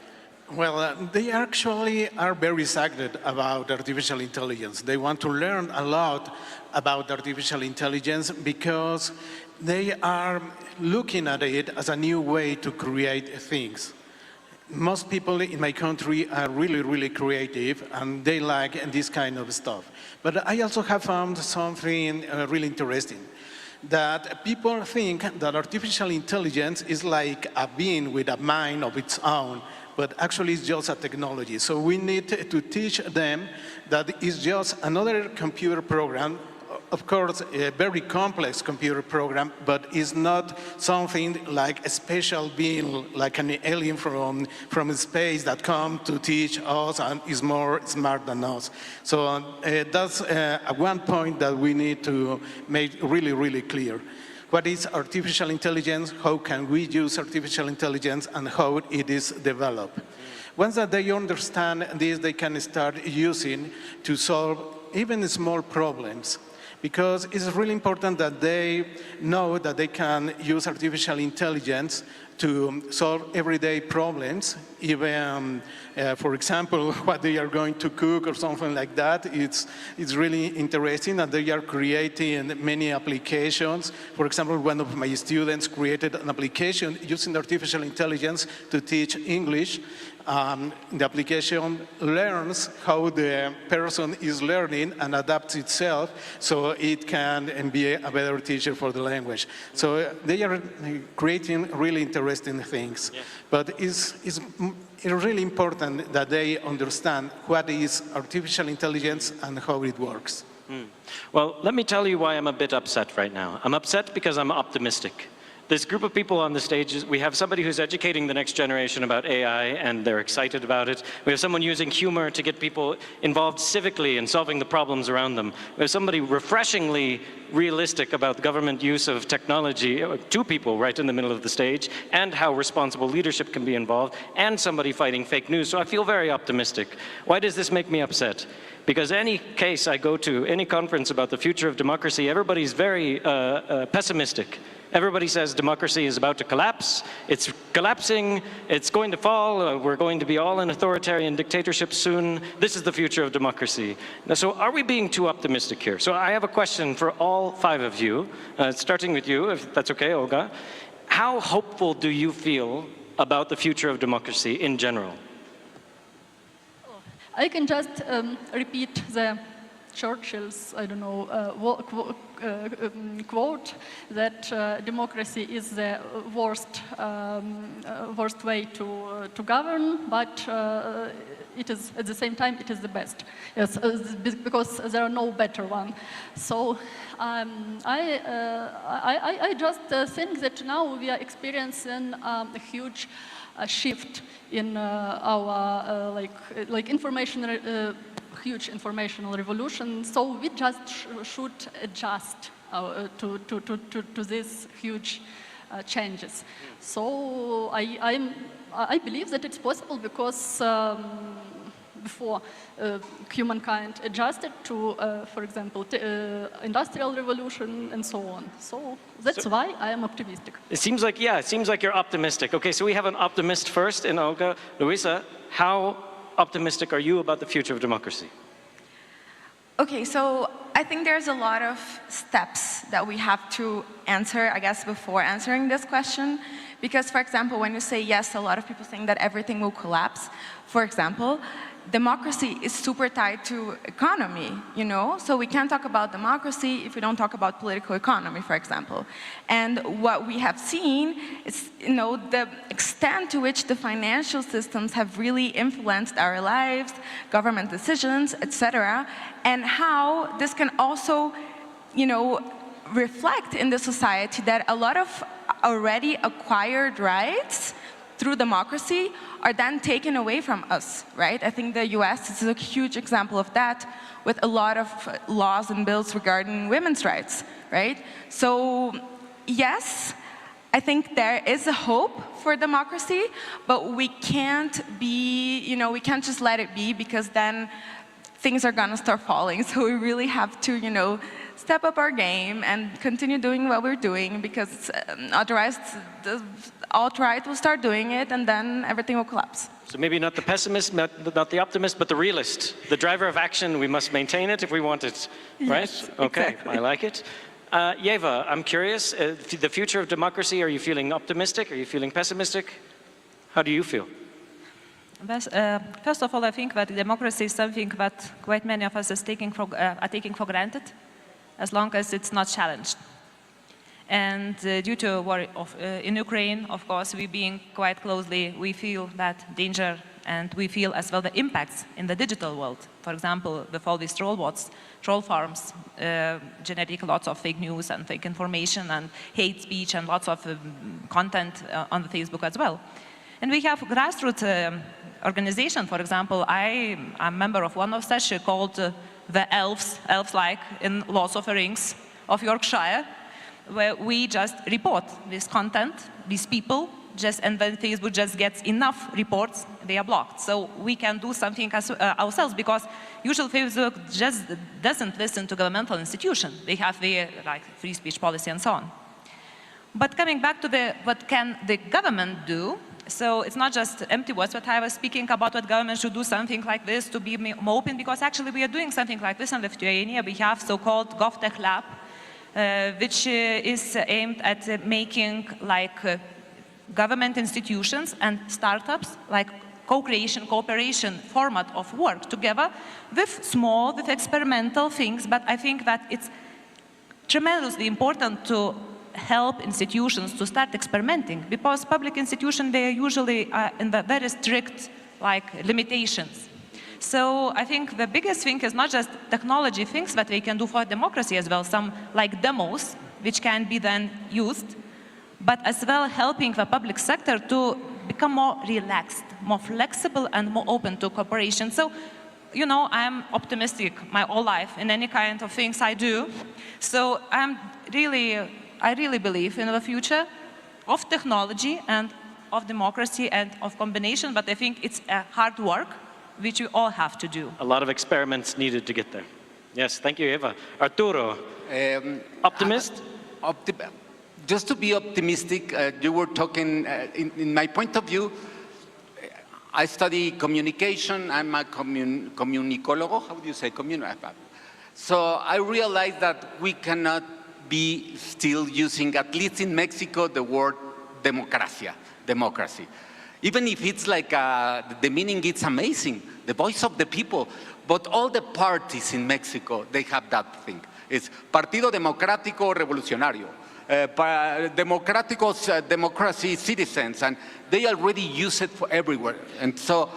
Well, they actually are very excited about artificial intelligence. They want to learn a lot about artificial intelligence because they are looking at it as a new way to create things. Most people in my country are really, really creative, and they like this kind of stuff. But I also have found something really interesting, that people think that artificial intelligence is like a being with a mind of its own, but actually it's just a technology. So we need to teach them that it's just another computer program, of course, a very complex computer program, but it's not something like a special being, like an alien from space that come to teach us and is more smart than us. So that's one point that we need to make really, really clear. What is artificial intelligence? How can we use artificial intelligence, and how it is developed? Once that they understand this, they can start using to solve even small problems. Because it's really important that they know that they can use artificial intelligence to solve everyday problems, even, for example, what they are going to cook or something like that. It's really interesting that they are creating many applications. For example, one of my students created an application using artificial intelligence to teach English. The application learns how the person is learning and adapts itself so it can be a better teacher for the language. So they are creating really interesting things. Yeah. But it's really important that they understand what is artificial intelligence and how it works. Well, let me tell you why I'm a bit upset right now. I'm upset because I'm optimistic. this group of people on the stage, we have somebody who's educating the next generation about AI and they're excited about it. We have someone using humor to get people involved civically in solving the problems around them. We have somebody refreshingly realistic about the government use of technology, two people right in the middle of the stage, and how responsible leadership can be involved, and somebody fighting fake news. So I feel very optimistic. Why does this make me upset? Because any case I go to, any conference about the future of democracy, everybody's very pessimistic. Everybody says democracy is about to collapse, it's collapsing, it's going to fall, we're going to be all in authoritarian dictatorship soon. This is the future of democracy. Now, so are we being too optimistic here? So I have a question for all 5 of you, starting with you, if that's okay, Olga. How hopeful do you feel about the future of democracy in general? I can just repeat the Churchill's, I don't know, quote that democracy is the worst way to govern, but it is at the same time it is the best. Yes, because there are no better one. So I just think that now we are experiencing a huge shift in our huge informational revolution. So we just should adjust to these huge changes. So I believe that it's possible because before humankind adjusted to, for example, industrial revolution and so on. So that's why I am optimistic. It seems like, yeah, it seems like you're optimistic. Okay, so we have an optimist first in Olga. Luisa, how optimistic are you about the future of democracy? Okay, so I think there's a lot of steps that we have to answer, I guess, before answering this question. Because, for example, when you say yes, a lot of people think that everything will collapse. For example, democracy is super tied to economy, you know? So we can't talk about democracy if we don't talk about political economy, for example. And what we have seen is, you know, the extent to which the financial systems have really influenced our lives, government decisions, etc., and how this can also, you know, reflect in the society that a lot of already acquired rights through democracy are then taken away from us, right? I think the US is a huge example of that, with a lot of laws and bills regarding women's rights, right? So yes, I think there is a hope for democracy, but we can't be, you know, we can't just let it be, because then things are gonna start falling. So we really have to, you know, step up our game and continue doing what we're doing, because otherwise the alt-right will start doing it and then everything will collapse. So maybe not the pessimist, not the optimist, but the realist. The driver of action, we must maintain it if we want it, right? Yes, okay, exactly. I like it. Yeva, I'm curious, the future of democracy, are you feeling optimistic? Are you feeling pessimistic? How do you feel? First of all, I think that democracy is something that quite many of us are taking for granted, as long as it's not challenged. And due to war in Ukraine, of course, we feel that danger, and we feel as well the impacts in the digital world. For example, with all these troll bots, troll farms generating lots of fake news and fake information and hate speech and lots of content on the Facebook as well. And we have grassroots organization. For example, I'm a member of one of such called the Elves-like in Lords of the Rings of Yorkshire, where we just report this content, these people, and then Facebook just gets enough reports, they are blocked. So we can do something ourselves, because usually Facebook just doesn't listen to governmental institutions. They have their free speech policy and so on. But coming back to what can the government do, so it's not just empty words, but I was speaking about what government should do something like this to be more open, because actually we are doing something like this in Lithuania. We have so-called GovTech Lab, which is aimed at making government institutions and startups co-creation, cooperation format of work together with experimental things. But I think that it's tremendously important to help institutions to start experimenting, because public institutions, they are usually in the very strict limitations. So I think the biggest thing is not just technology things that we can do for democracy as well, some demos which can be then used but as well helping the public sector to become more relaxed, more flexible, and more open to cooperation. So, you know, I'm optimistic my whole life in any kind of things I do. So I really believe in the future of technology and of democracy and of combination, but I think it's a hard work which we all have to do. A lot of experiments needed to get there. Yes, thank you, Eva. Arturo, optimist? Just to be optimistic, you were talking, in my point of view, I study communication. I'm a communicólogo. How do you say So I realized that we cannot be still using, at least in Mexico, the word democracy. Even if it's like, the meaning is amazing, the voice of the people. But all the parties in Mexico, they have that thing. It's Partido Democrático Revolucionario, Democracy Citizens, and they already use it for everywhere. And so,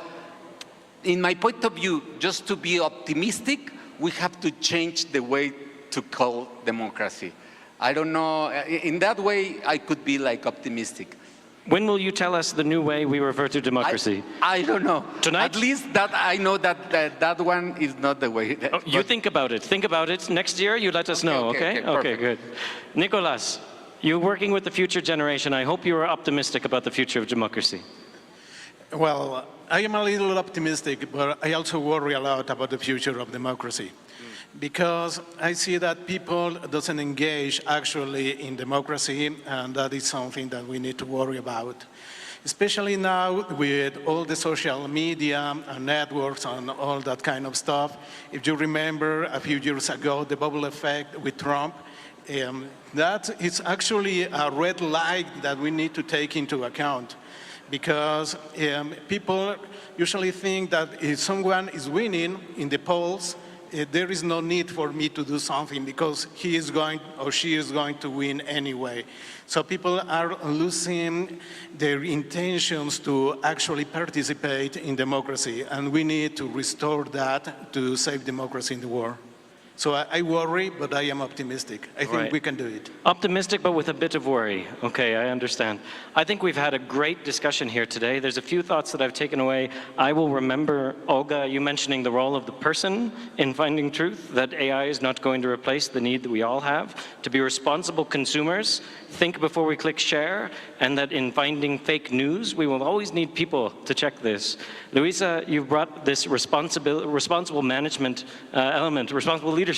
in my point of view, just to be optimistic, we have to change the way to call democracy. I don't know, in that way, I could be like optimistic. When will you tell us the new way we refer to democracy? I don't know. Tonight? At least that I know that one is not the way. You think about it. Think about it. Next year, you let us know, okay? Okay, good. Nicolas, you're working with the future generation. I hope you are optimistic about the future of democracy. Well, I am a little optimistic, but I also worry a lot about the future of democracy. Because I see that people doesn't engage actually in democracy, and that is something that we need to worry about. Especially now with all the social media and networks and all that kind of stuff. If you remember a few years ago, the bubble effect with Trump, that is actually a red light that we need to take into account. Because people usually think that if someone is winning in the polls, there is no need for me to do something because he is going or she is going to win anyway. So people are losing their intentions to actually participate in democracy, and we need to restore that to save democracy in the world. So I worry, but I am optimistic. I think we can do it. Optimistic, but with a bit of worry. Okay, I understand. I think we've had a great discussion here today. There's a few thoughts that I've taken away. I will remember, Olga, you mentioning the role of the person in finding truth, that AI is not going to replace the need that we all have to be responsible consumers, think before we click share, and that in finding fake news, we will always need people to check this. Luisa, you brought this responsible management responsible leadership,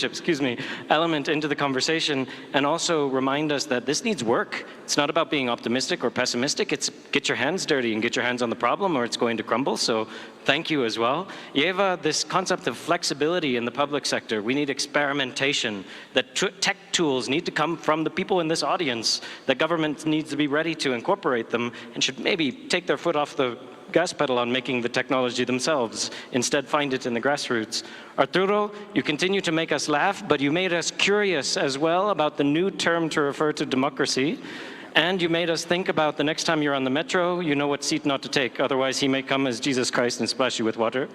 element into the conversation, and also remind us that this needs work. It's not about being optimistic or pessimistic. It's get your hands dirty and get your hands on the problem or it's going to crumble. So thank you as well. Eva, this concept of flexibility in the public sector, we need experimentation, that tech tools need to come from the people in this audience, that government needs to be ready to incorporate them and should maybe take their foot off the gas pedal on making the technology themselves, instead find it in the grassroots. Arturo, you continue to make us laugh, but you made us curious as well about the new term to refer to democracy. And you made us think about the next time you're on the metro, you know what seat not to take, otherwise he may come as Jesus Christ and splash you with water.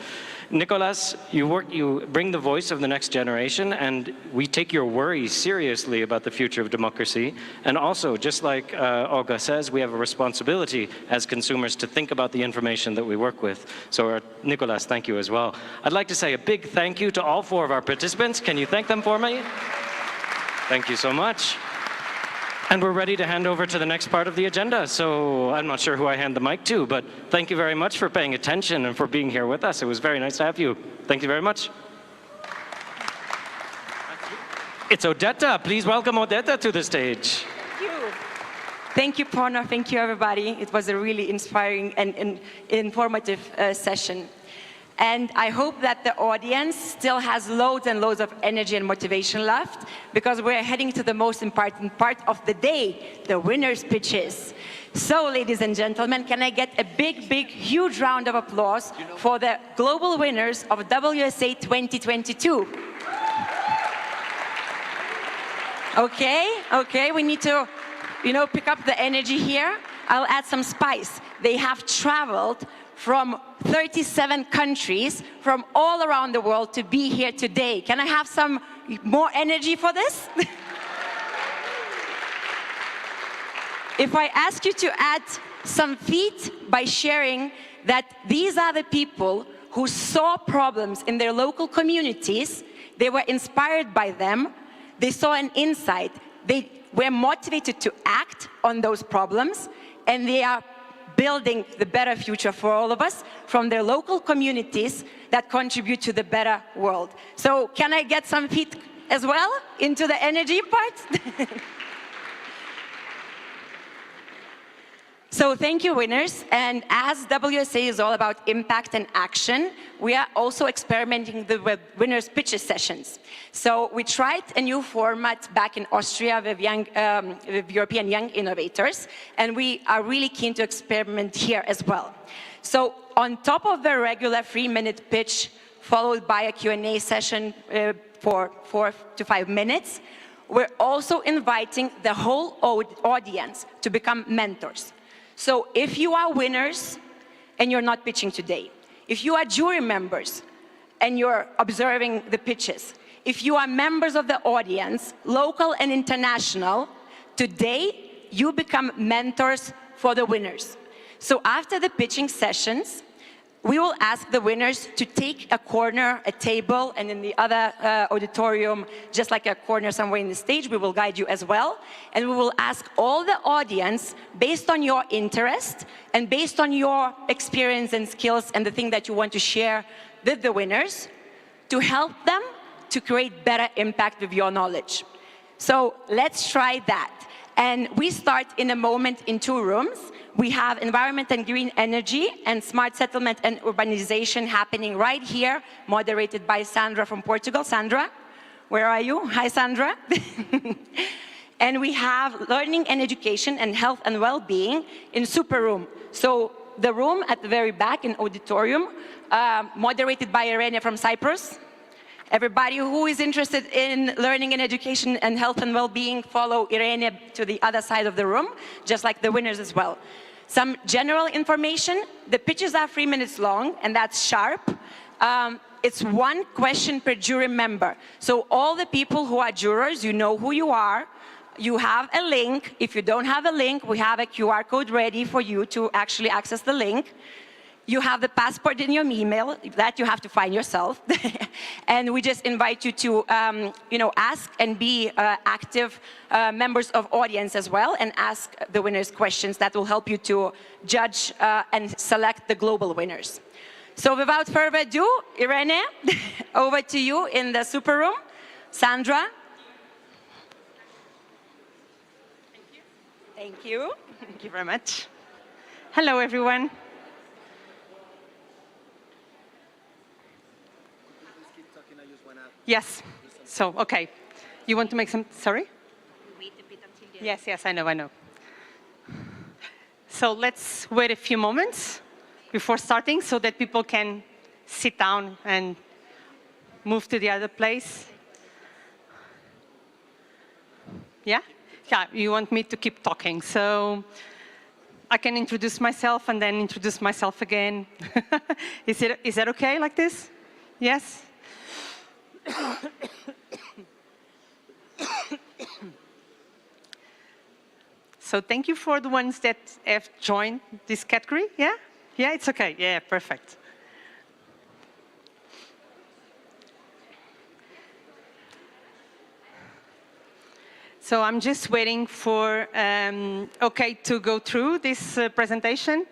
Nicolas, you bring the voice of the next generation, and we take your worries seriously about the future of democracy. And also, just like Olga says, we have a responsibility as consumers to think about the information that we work with. So Nicolas, thank you as well. I'd like to say a big thank you to all 4 of our participants. Can you thank them for me? Thank you so much. And we're ready to hand over to the next part of the agenda. So I'm not sure who I hand the mic to, but thank you very much for paying attention and for being here with us. It was very nice to have you. Thank you very much. It's Odetta. Please welcome Odetta to the stage. Thank you. Thank you, Porno. Thank you, everybody. It was a really inspiring and informative session. And I hope that the audience still has loads and loads of energy and motivation left, because we're heading to the most important part of the day, the winner's pitches. So, ladies and gentlemen, can I get a big, big, huge round of applause for the global winners of WSA 2022? Okay, we need to, pick up the energy here. I'll add some spice. They have traveled from 37 countries from all around the world to be here today. Can I have some more energy for this? if I ask you to add some feet by sharing that these are the people who saw problems in their local communities, they were inspired by them, they saw an insight, they were motivated to act on those problems, and they are building the better future for all of us from their local communities that contribute to the better world. So can I get some feet as well into the energy part? So thank you, winners. And as WSA is all about impact and action, we are also experimenting with winners' pitches sessions. So we tried a new format back in Austria with European Young Innovators, and we are really keen to experiment here as well. So on top of the regular 3-minute pitch, followed by a Q&A session for 4 to 5 minutes, we're also inviting the whole audience to become mentors. So if you are winners and you're not pitching today, if you are jury members and you're observing the pitches, if you are members of the audience, local and international, today you become mentors for the winners. So after the pitching sessions, we will ask the winners to take a corner, a table, and in the other auditorium, just like a corner somewhere in the stage, we will guide you as well. And we will ask all the audience, based on your interest and based on your experience and skills and the thing that you want to share with the winners, to help them to create better impact with your knowledge. So let's try that. And we start in a moment in 2 rooms. We have environment and green energy and smart settlement and urbanization happening right here, moderated by Sandra from Portugal. Sandra, where are you? Hi, Sandra. And we have learning and education and health and well-being in super room. So the room at the very back in auditorium, moderated by Irene from Cyprus. Everybody who is interested in learning and education and health and well-being, follow Irene to the other side of the room, just like the winners as well. Some general information, the pitches are 3 minutes long, and that's sharp. It's 1 question per jury member. So all the people who are jurors, you know who you are. You have a link. If you don't have a link, we have a QR code ready for you to actually access the link. You have the passport in your email, that you have to find yourself. And we just invite you to ask and be active members of audience as well, and ask the winners questions that will help you to judge and select the global winners. So without further ado, Irene, over to you in the super room. Sandra. Thank you. Thank you very much. Hello, everyone. Yes. So, okay. You want to make some, sorry? Yes, yes, I know. So let's wait a few moments before starting so that people can sit down and move to the other place. Yeah? Yeah, you want me to keep talking. So I can introduce myself and then introduce myself again. Is that okay like this? Yes? So thank you for the ones that have joined this category. Yeah? Yeah, it's okay. Yeah, perfect. So I'm just waiting for OK to go through this presentation.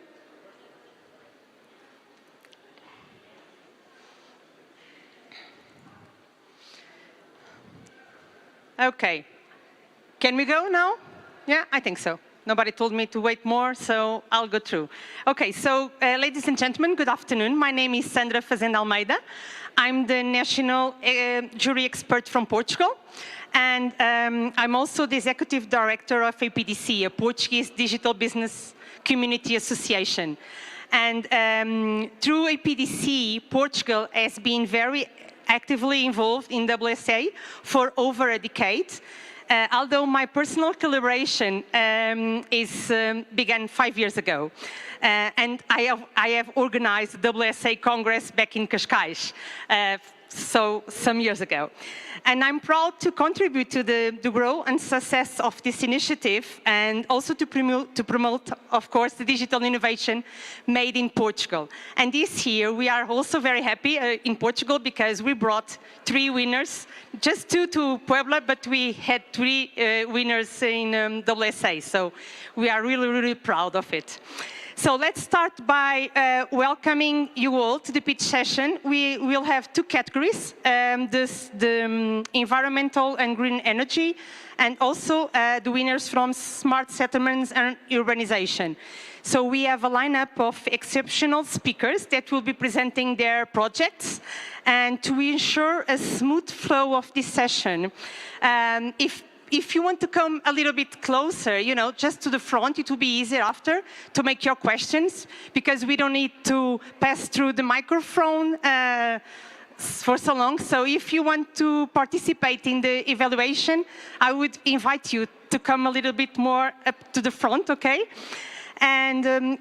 OK. Can we go now? Yeah, I think so. Nobody told me to wait more, so I'll go through. OK, so ladies and gentlemen, good afternoon. My name is Sandra Fazenda Almeida. I'm the national jury expert from Portugal. And I'm also the executive director of APDC, a Portuguese digital business community association. And through APDC, Portugal has been very actively involved in WSA for over a decade. Although my personal collaboration began 5 years ago. and I have organized the WSA Congress back in Cascais, so some years ago. And I'm proud to contribute to the growth and success of this initiative, and also to promote, of course, the digital innovation made in Portugal. And this year, we are also very happy in Portugal because we brought 3 winners, just 2 to Puebla, but we had 3 winners in WSA. So we are really, really proud of it. So let's start by welcoming you all to the pitch session. We will have 2 categories, the environmental and green energy, and also the winners from smart settlements and urbanization. So we have a lineup of exceptional speakers that will be presenting their projects. And to ensure a smooth flow of this session, if you want to come a little bit closer, you know, just to the front, it will be easier after to make your questions, because we don't need to pass through the microphone for so long. So if you want to participate in the evaluation, I would invite you to come a little bit more up to the front, okay? And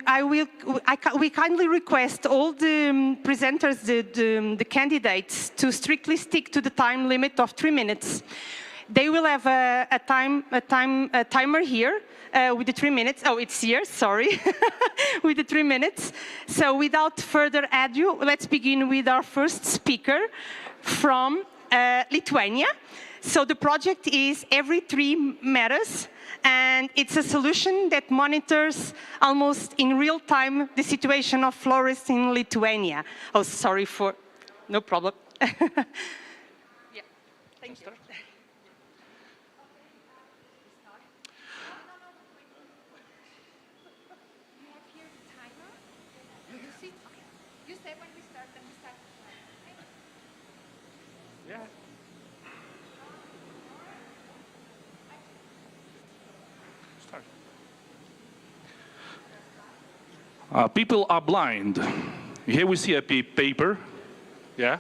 we kindly request all the presenters, the candidates, to strictly stick to the time limit of 3 minutes. They will have a timer here with the 3 minutes. Oh, it's here, sorry, with the 3 minutes. So without further ado, let's begin with our first speaker from Lithuania. So the project is Every Tree Matters, and it's a solution that monitors almost in real time the situation of forests in Lithuania. Oh, sorry for, no problem. Yeah, thank you. People are blind. Here we see a paper, yeah?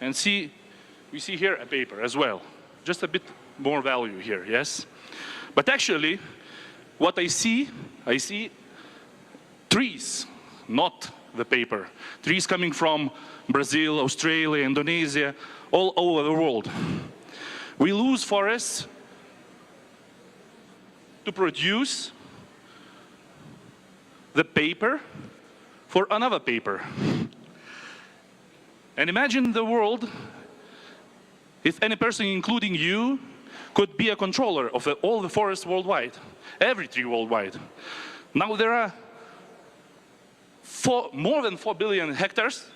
And we see here a paper as well. Just a bit more value here, yes? But actually, what I see trees, not the paper. Trees coming from Brazil, Australia, Indonesia, all over the world. We lose forests to produce the paper for another paper. And imagine the world if any person, including you, could be a controller of all the forests worldwide, every tree worldwide. Now there are more than 4 billion hectares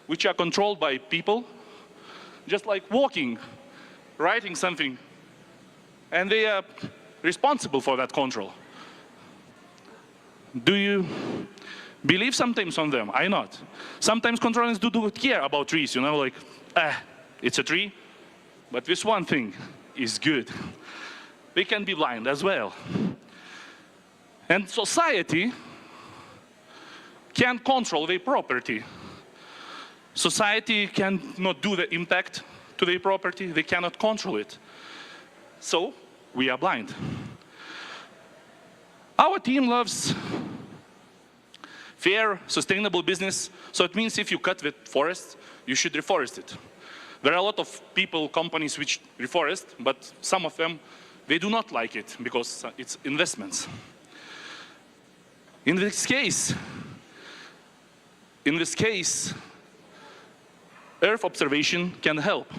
which are controlled by people, just like walking, writing something, and they are responsible for that control. Do you believe sometimes on them? I not. Sometimes controllers do care about trees, you know, like, it's a tree, but this one thing is good. They can be blind as well. And society can't control their property. Society cannot do the impact to their property. They cannot control it. So we are blind. Our team loves fair, sustainable business. So it means if you cut the forest, you should reforest it. There are a lot of people, companies which reforest, but some of them, they do not like it because it's investments. In this case, Earth observation can help.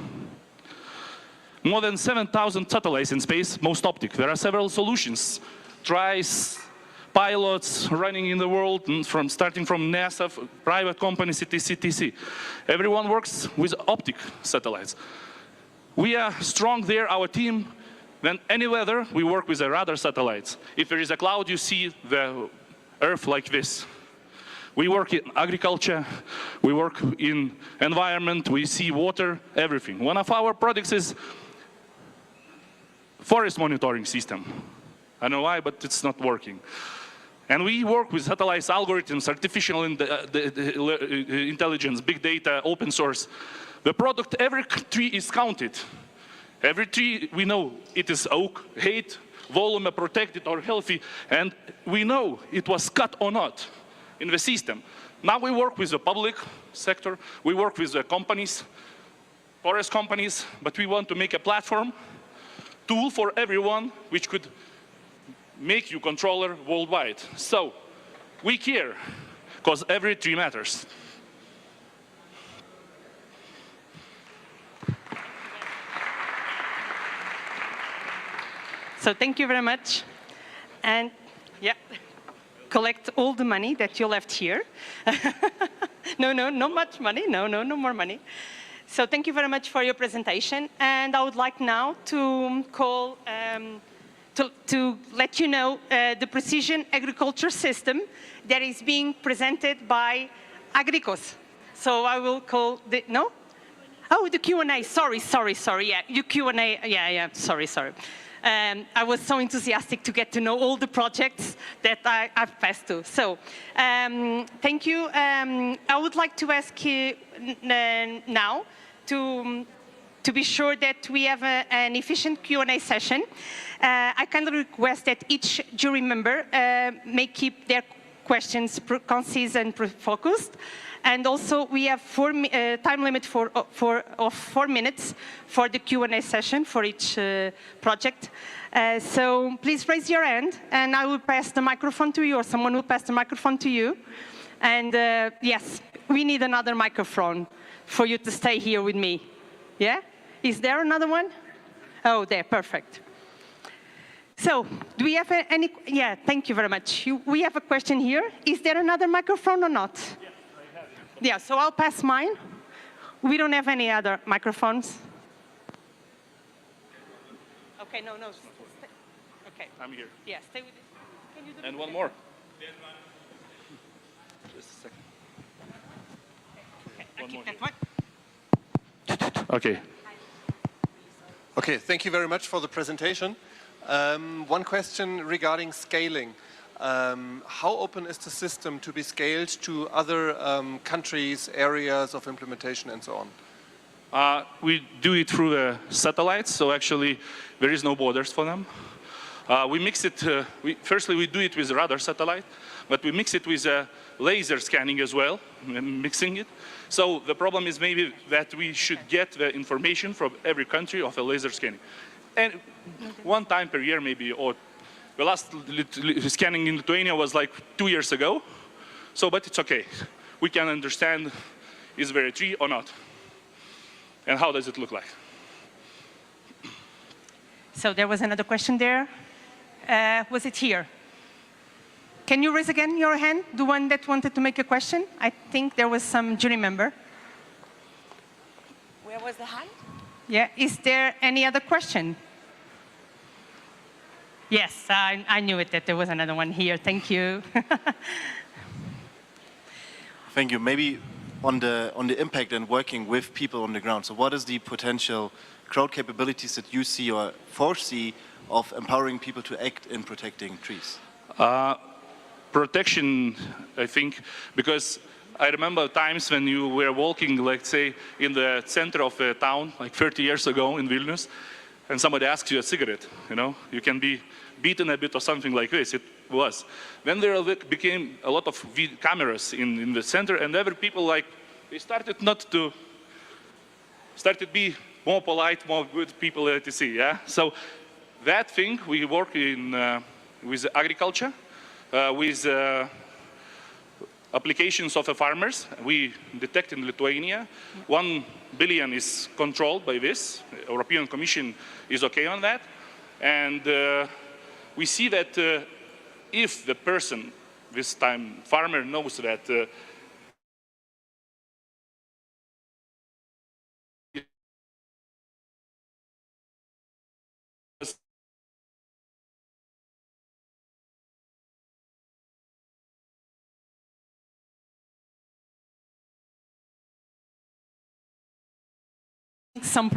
More than 7,000 satellites in space, most optic. There are several solutions. TRICE, pilots running in the world, starting from NASA, private companies, etc. Everyone works with optic satellites. We are strong there, our team. Then any weather, we work with the radar satellites. If there is a cloud, you see the Earth like this. We work in agriculture, we work in environment, we see water, everything. One of our products is forest monitoring system. I don't know why, but it's not working. And we work with satellites, algorithms, artificial intelligence, big data, open source. The product, every tree is counted. Every tree, we know it is oak, height, volume protected or healthy, and we know it was cut or not in the system. Now we work with the public sector, we work with the companies, forest companies, but we want to make a platform, tool for everyone, which could make you controller worldwide. So we care, because every tree matters. So thank you very much. And yeah, collect all the money that you left here. No, not much money. No more money. So thank you very much for your presentation. And I would like now to call, to let you know the precision agriculture system that is being presented by Agricos. So I will call the, no? Oh, the Q&A, sorry, yeah, you Q&A, yeah, sorry. I was so enthusiastic to get to know all the projects that I've passed to. So, thank you. I would like to ask you now to be sure that we have an efficient Q&A session. I kindly request that each jury member may keep their questions concise and focused. And also, we have time limit of 4 minutes for the Q&A session for each project. So please raise your hand, and I will pass the microphone to you, or someone will pass the microphone to you. And yes, we need another microphone for you to stay here with me. Yeah? Is there another one? Oh, there, perfect. So, do we have any? Yeah, thank you very much. We have a question here. Is there another microphone or not? Yeah, so I'll pass mine. We don't have any other microphones. Okay, no. Okay. I'm here. Yeah, stay with this. Can you do And one more. Just a second. Okay, I One keep more that one. Okay. Okay, thank you very much for the presentation. One question regarding scaling. How open is the system to be scaled to other countries, areas of implementation, and so on? We do it through the satellites, so actually there is no borders for them. We mix it, firstly we do it with radar satellite, but we mix it with laser scanning as well, mixing it. So the problem is maybe that we should get the information from every country of a laser scanning. And one time per year maybe, or the last scanning in Lithuania was like 2 years ago. So, but it's okay. We can understand is there a tree or not. And how does it look like? So there was another question there. Was it here? Can you raise again your hand, the one that wanted to make a question? I think there was some jury member. Where was the hand? Yeah, is there any other question? Yes, I knew it, that there was another one here. Thank you. Thank you. Maybe on the impact and working with people on the ground. So what is the potential crowd capabilities that you see or foresee of empowering people to act in protecting trees? Protection, I think, because I remember times when you were walking, let's say, in the center of a town, like 30 years ago in Vilnius, and somebody asks you a cigarette, you can be beaten a bit or something like this. It was. Then there became a lot of cameras in the center, and every people they started to be more polite, more good people to see. Yeah. So that thing we work with agriculture, with applications of the farmers. We detect in Lithuania 1 billion is controlled by this. The European Commission is okay on that. And we see that if the person, this time farmer, knows that Some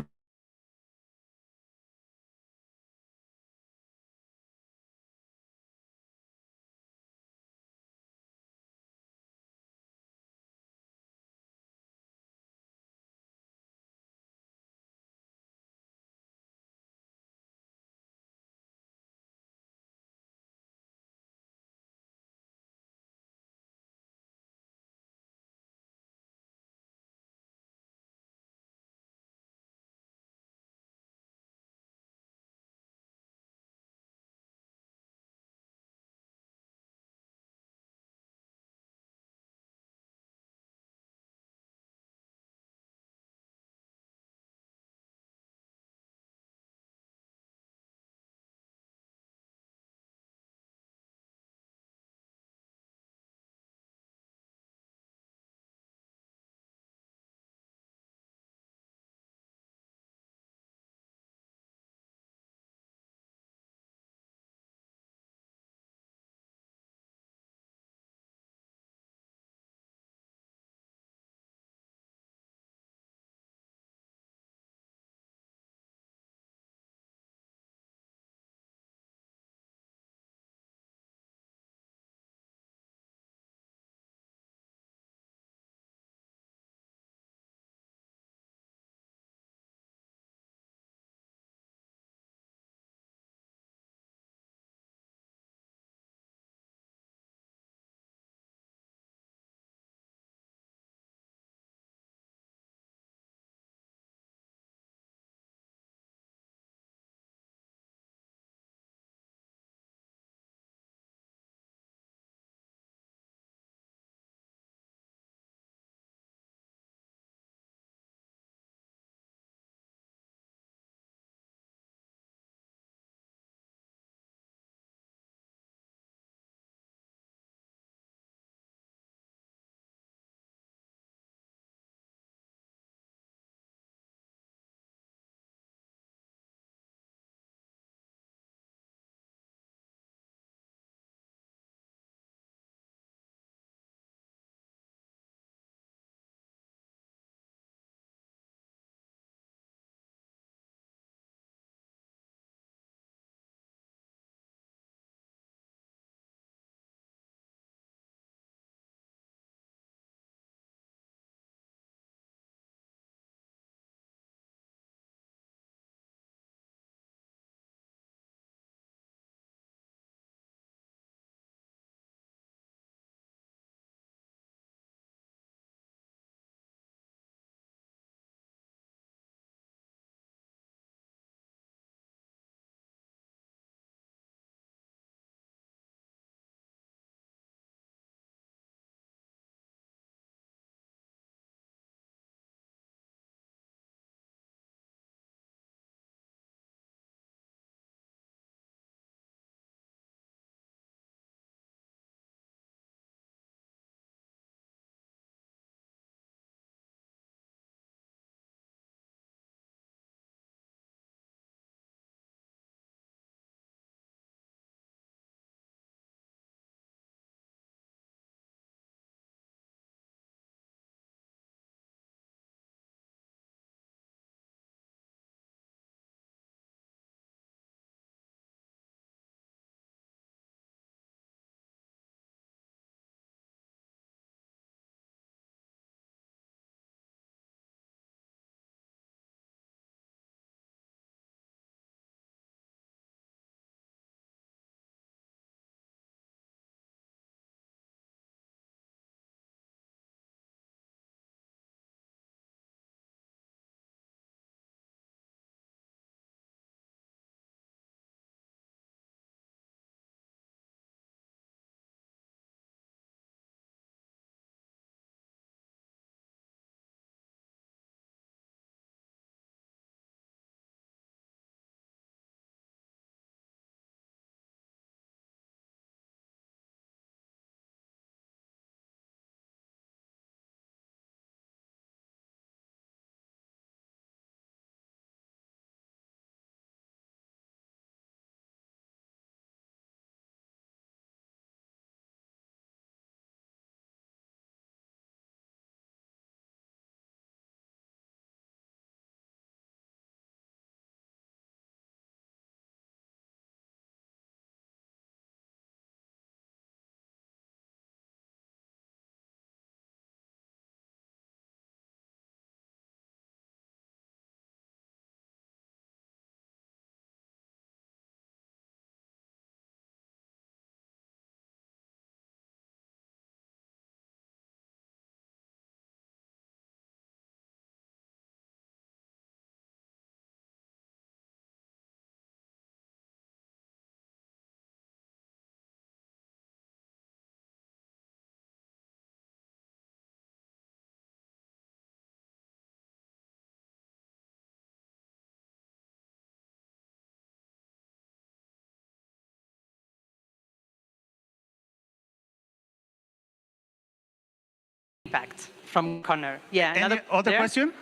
impact from Connor. Yeah. Any other question?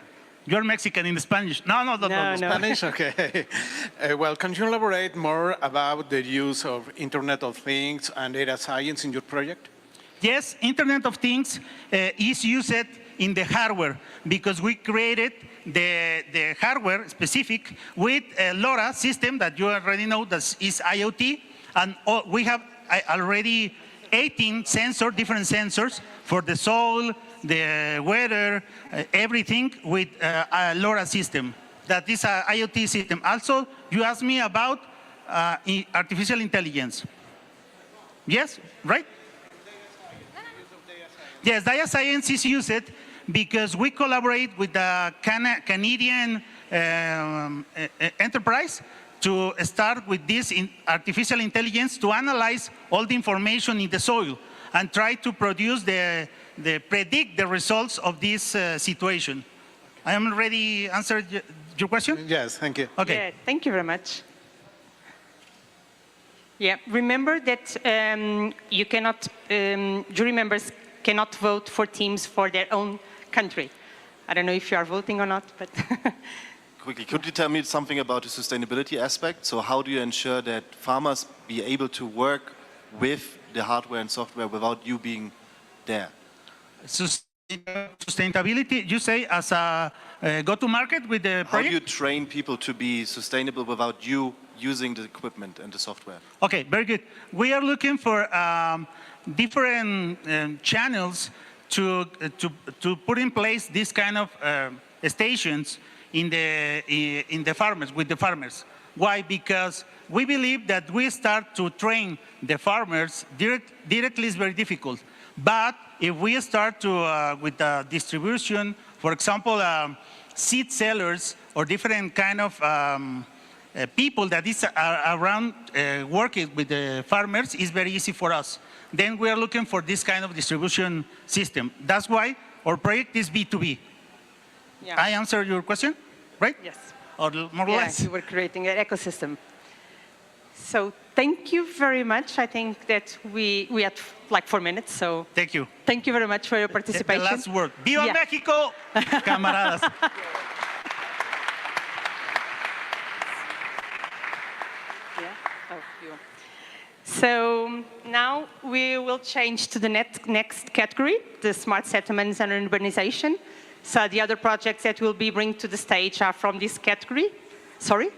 You're Mexican in Spanish. No. Spanish, okay. Well, can you elaborate more about the use of Internet of Things and data science in your project? Yes, Internet of Things is used in the hardware because we created the hardware specific with a LoRa system that you already know that is IoT, and we have already 18 different sensors for the soil, the weather, everything with a LoRa system. That is an IoT system. Also, you asked me about artificial intelligence. Yes, right? Yes, data science is used because we collaborate with the Canadian enterprise to start with this artificial intelligence to analyze all the information in the soil and try to produce predict the results of this situation. I am already answered your question? Yes, thank you. Okay. Yeah, thank you very much. Yeah, remember that you cannot, jury members cannot vote for teams for their own country. I don't know if you are voting or not, but... Quickly, could you tell me something about the sustainability aspect? So how do you ensure that farmers be able to work with the hardware and software without you being there? Sustainability, you say, as a go-to-market with the project? How do you train people to be sustainable without you using the equipment and the software? Okay, very good. We are looking for different channels to put in place this kind of stations in the farmers, with the farmers. Why? Because we believe that we start to train the farmers directly is very difficult. But if we start to with the distribution, for example, seed sellers or different kind of people that is around working with the farmers, is very easy for us. Then we are looking for this kind of distribution system. That's why our project is B2B. Yeah. I answered your question, right? Yes. Or more or less? You were creating an ecosystem. So thank you very much. I think that we had like 4 minutes, so... Thank you. Thank you very much for your participation. The last word. Viva México, camaradas. So now we will change to the next category, the smart settlements and urbanization. So the other projects that we'll be bringing to the stage are from this category. Sorry?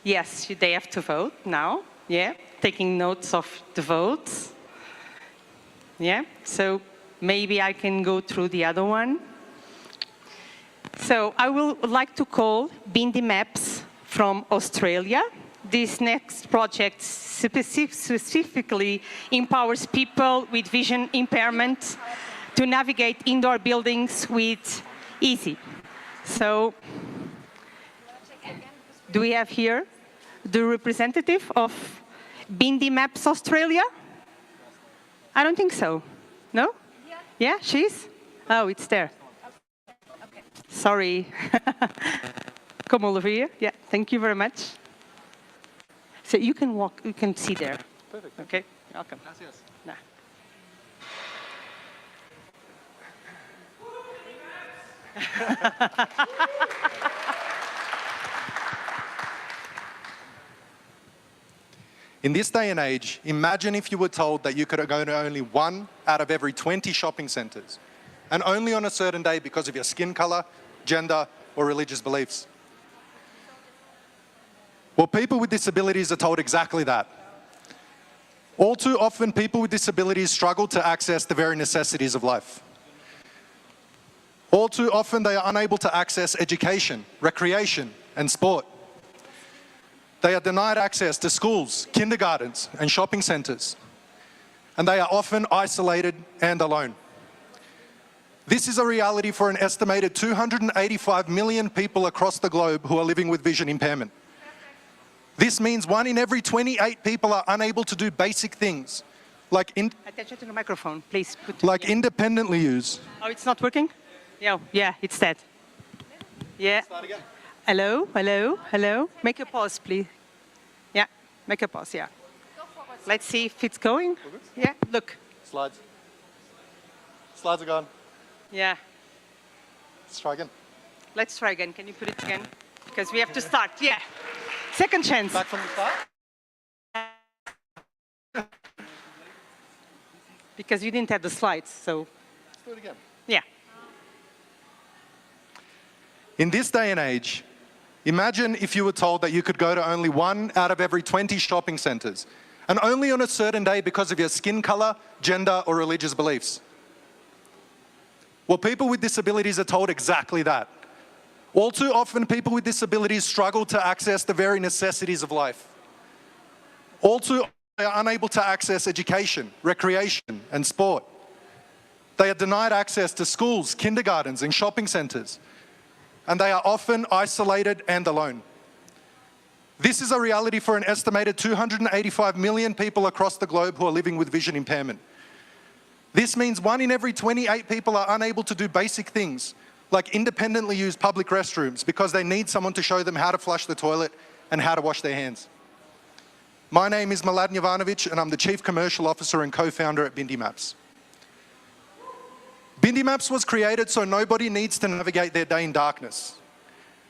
Yes, they have to vote now. Yeah, taking notes of the votes. Yeah, so maybe I can go through the other one. So I would like to call Bindi Maps from Australia. This next project specifically empowers people with vision impairment to navigate indoor buildings with easy. So, do we have here the representative of Bindi Maps Australia? I don't think so. No? Yeah, she's? Oh, it's there. Okay. Sorry. Come over here. Yeah, thank you very much. So you can walk, you can see there. Perfect. Okay, welcome. Gracias. Nah. In this day and age, imagine if you were told that you could go to only 1 out of every 20 shopping centers, and only on a certain day because of your skin color, gender, or religious beliefs. Well, people with disabilities are told exactly that. All too often, people with disabilities struggle to access the very necessities of life. All too often, they are unable to access education, recreation, and sport. They are denied access to schools, kindergartens, and shopping centers. And they are often isolated and alone. This is a reality for an estimated 285 million people across the globe who are living with vision impairment. This means 1 in every 28 people are unable to do basic things, like attention to the microphone, please. Independently use. Oh, it's not working? Yeah, it's dead. Yeah. Start again. Hello, hello, hello. Make a pause, please. Yeah, make a pause, yeah. Let's see if it's going. Yeah, look. Slides. Slides are gone. Yeah. Let's try again. Let's try again. Can you put it again? Because we have to start. Yeah. Second chance. Back from the start. Because you didn't have the slides, so. Let's do it again. Yeah. In this day and age, imagine if you were told that you could go to only 1 out of every 20 shopping centers, and only on a certain day because of your skin color, gender, or religious beliefs. Well, people with disabilities are told exactly that. All too often, people with disabilities struggle to access the very necessities of life. All too often, they are unable to access education, recreation, and sport. They are denied access to schools, kindergartens, and shopping centers. And they are often isolated and alone. This is a reality for an estimated 285 million people across the globe who are living with vision impairment. This means 1 in every 28 people are unable to do basic things, like independently use public restrooms because they need someone to show them how to flush the toilet and how to wash their hands. My name is Milad Jovanovic, and I'm the Chief Commercial Officer and co-founder at Bindi Maps. Bindi Maps was created so nobody needs to navigate their day in darkness.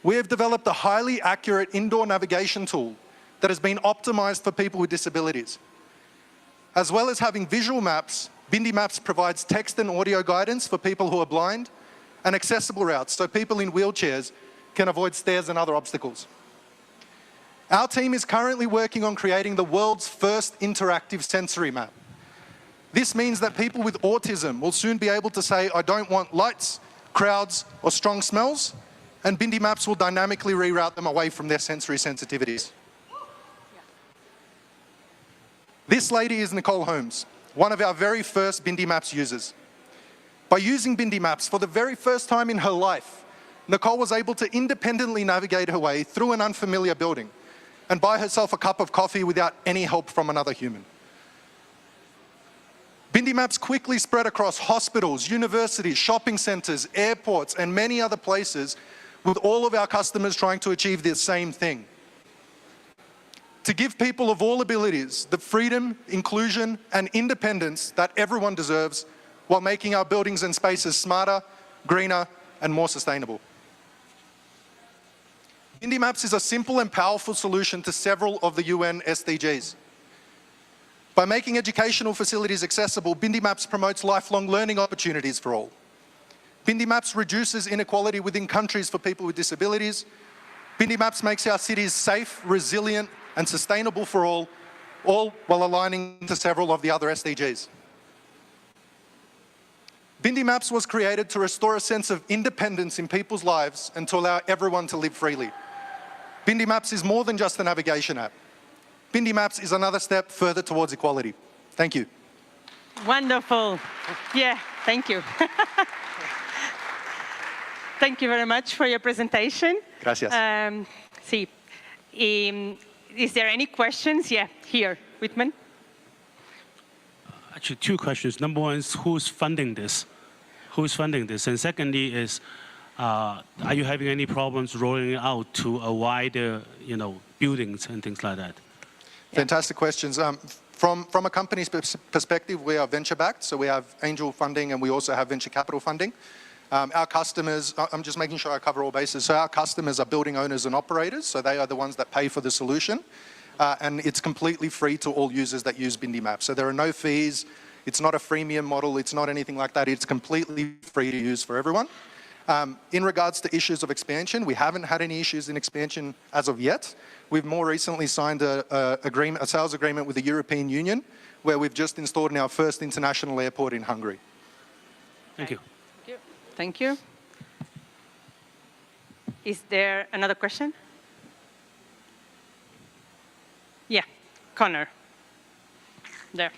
We have developed a highly accurate indoor navigation tool that has been optimized for people with disabilities. As well as having visual maps, Bindi Maps provides text and audio guidance for people who are blind and accessible routes so people in wheelchairs can avoid stairs and other obstacles. Our team is currently working on creating the world's first interactive sensory map. This means that people with autism will soon be able to say, I don't want lights, crowds, or strong smells, and Bindi Maps will dynamically reroute them away from their sensory sensitivities. This lady is Nicole Holmes, one of our very first Bindi Maps users. By using Bindi Maps for the very first time in her life, Nicole was able to independently navigate her way through an unfamiliar building and buy herself a cup of coffee without any help from another human. Bindi Maps quickly spread across hospitals, universities, shopping centers, airports, and many other places, with all of our customers trying to achieve the same thing. To give people of all abilities the freedom, inclusion, and independence that everyone deserves, while making our buildings and spaces smarter, greener, and more sustainable. Bindi Maps is a simple and powerful solution to several of the UN SDGs. By making educational facilities accessible, Bindi Maps promotes lifelong learning opportunities for all. Bindi Maps reduces inequality within countries for people with disabilities. Bindi Maps makes our cities safe, resilient, and sustainable for all while aligning to several of the other SDGs. Bindi Maps was created to restore a sense of independence in people's lives and to allow everyone to live freely. Bindi Maps is more than just a navigation app. Bindi Maps is another step further towards equality. Thank you. Wonderful. Yeah, thank you. Thank you very much for your presentation. Gracias. Is there any questions? Yeah, here, Whitman. Actually, 2 questions. Number one is who's funding this? Who's funding this? And secondly is, are you having any problems rolling it out to a wider, buildings and things like that? Fantastic questions. From a company's perspective, we are venture-backed, so we have angel funding and we also have venture capital funding. Our customers, I'm just making sure I cover all bases, so our customers are building owners and operators, so they are the ones that pay for the solution, and it's completely free to all users that use Bindi Maps. So there are no fees, it's not a freemium model, it's not anything like that, it's completely free to use for everyone. In regards to issues of expansion, we haven't had any issues in expansion as of yet. We've more recently signed a sales agreement with the European Union, where we've just installed in our first international airport in Hungary. Thank you. Thank you. Is there another question? Yeah, Connor. There.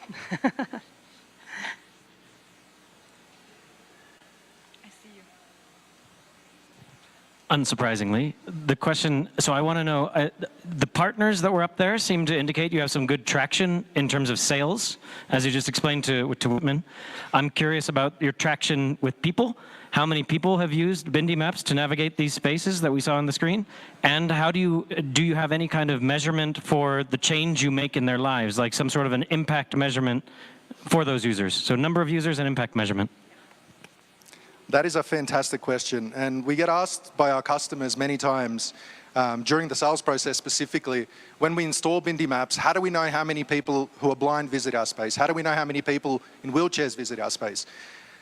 Unsurprisingly, the question, so I want to know, the partners that were up there seem to indicate you have some good traction in terms of sales, as you just explained to Whitman. I'm curious about your traction with people. How many people have used Bindi Maps to navigate these spaces that we saw on the screen? And how do you have any kind of measurement for the change you make in their lives, like some sort of an impact measurement for those users? So number of users and impact measurement. That is a fantastic question. And we get asked by our customers many times during the sales process specifically, when we install Bindi Maps, how do we know how many people who are blind visit our space? How do we know how many people in wheelchairs visit our space?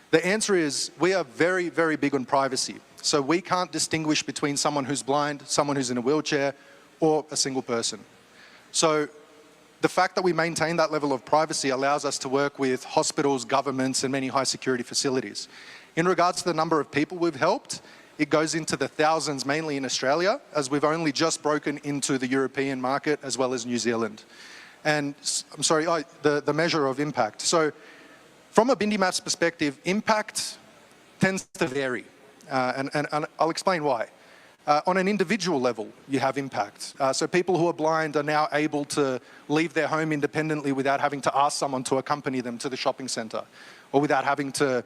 The answer is we are very, very big on privacy. So we can't distinguish between someone who's blind, someone who's in a wheelchair, or a single person. So the fact that we maintain that level of privacy allows us to work with hospitals, governments, and many high security facilities. In regards to the number of people we've helped, it goes into the thousands, mainly in Australia, as we've only just broken into the European market as well as New Zealand. And I'm sorry, the measure of impact. So from a Bindi Maps perspective, impact tends to vary. And I'll explain why. On an individual level, you have impact. So people who are blind are now able to leave their home independently without having to ask someone to accompany them to the shopping centre, or without having to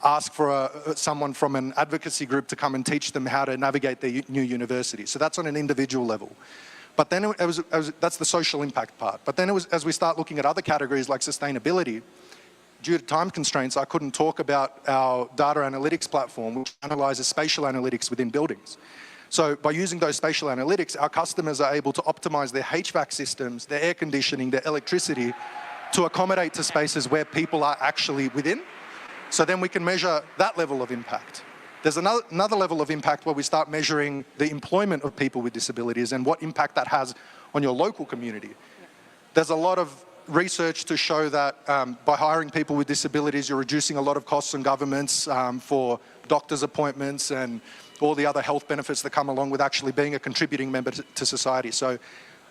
ask for someone from an advocacy group to come and teach them how to navigate their new university. So that's on an individual level. But then that's the social impact part. But then as we start looking at other categories like sustainability, due to time constraints, I couldn't talk about our data analytics platform, which analyzes spatial analytics within buildings. So by using those spatial analytics, our customers are able to optimize their HVAC systems, their air conditioning, their electricity to accommodate to spaces where people are actually within. So then we can measure that level of impact. There's another level of impact where we start measuring the employment of people with disabilities and what impact that has on your local community. There's a lot of research to show that by hiring people with disabilities, you're reducing a lot of costs on governments for doctor's appointments and all the other health benefits that come along with actually being a contributing member to society. So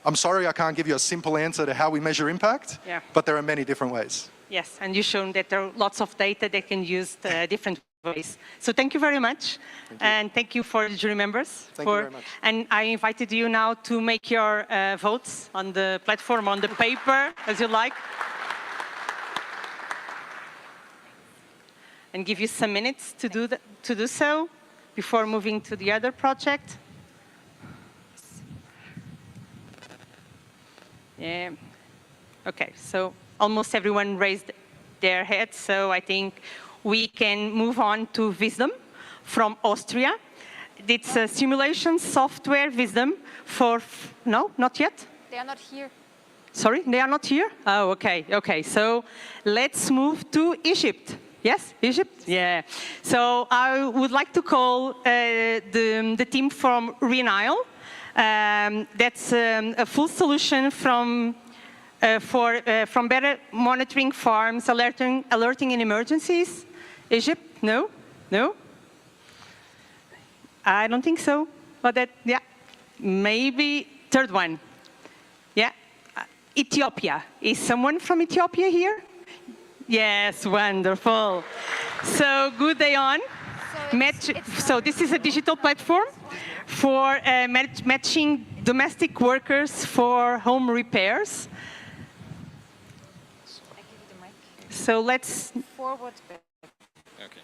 I'm sorry I can't give you a simple answer to how we measure impact, but there are many different ways. Yes, and you've shown that there are lots of data that can use different ways. So thank you very much. And thank you for the jury members. Thank you very much. And I invited you now to make your votes on the platform, on the paper, as you like. And give you some minutes to do so before moving to the other project. Yeah. Okay, so almost everyone raised their heads, so I think we can move on to Wisdom from Austria. It's a simulation software, Wisdom, for... No, not yet? They are not here. Sorry, they are not here? Oh, okay, okay. So let's move to Egypt. Yes, Egypt? Yeah. So I would like to call the team from Renile. That's a full solution from better monitoring farms, alerting in emergencies. Egypt? No? No? I don't think so. But that, yeah. Maybe third one. Yeah. Ethiopia. Is someone from Ethiopia here? Yes, wonderful. So good day on. So this is a digital platform for matching domestic workers for home repairs. So let's forward back. Okay.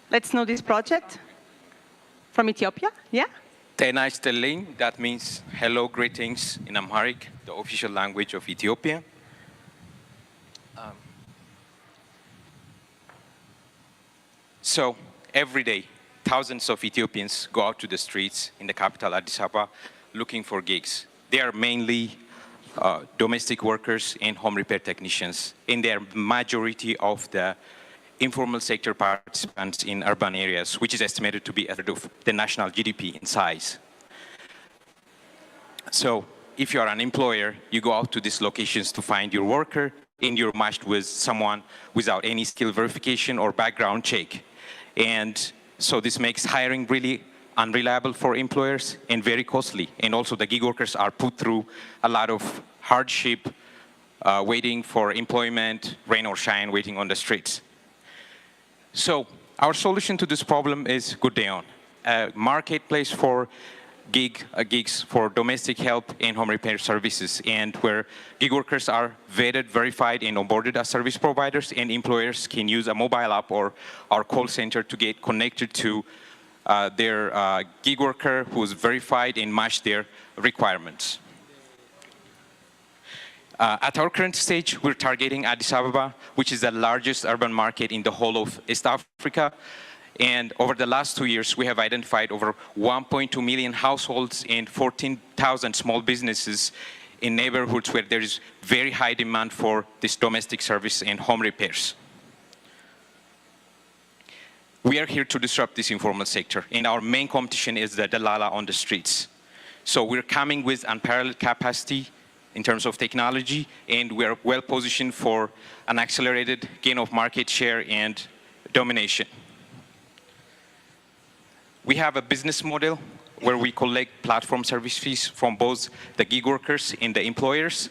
Let's know this project from Ethiopia. Yeah. Tena Stelling, that means hello, greetings in Amharic, the official language of Ethiopia. So every day, thousands of Ethiopians go out to the streets in the capital, Addis Ababa, looking for gigs. They are mainly domestic workers and home repair technicians, and they are majority of the informal sector participants in urban areas, which is estimated to be a third of the national GDP in size. So if you are an employer, you go out to these locations to find your worker, and you're matched with someone without any skill verification or background check. And so this makes hiring really unreliable for employers and very costly. And also the gig workers are put through a lot of hardship, waiting for employment, rain or shine, waiting on the streets. So our solution to this problem is Good Day On, a marketplace for gigs for domestic help and home repair services, and where gig workers are vetted, verified, and onboarded as service providers, and employers can use a mobile app or our call center to get connected to their gig worker who's verified and match their requirements. At our current stage, we're targeting Addis Ababa, which is the largest urban market in the whole of East Africa. And over the last 2 years, we have identified over 1.2 million households and 14,000 small businesses in neighborhoods where there is very high demand for this domestic service and home repairs. We are here to disrupt this informal sector, and our main competition is the Dalala on the streets. So we're coming with unparalleled capacity in terms of technology, and we are well positioned for an accelerated gain of market share and domination. We have a business model where we collect platform service fees from both the gig workers and the employers.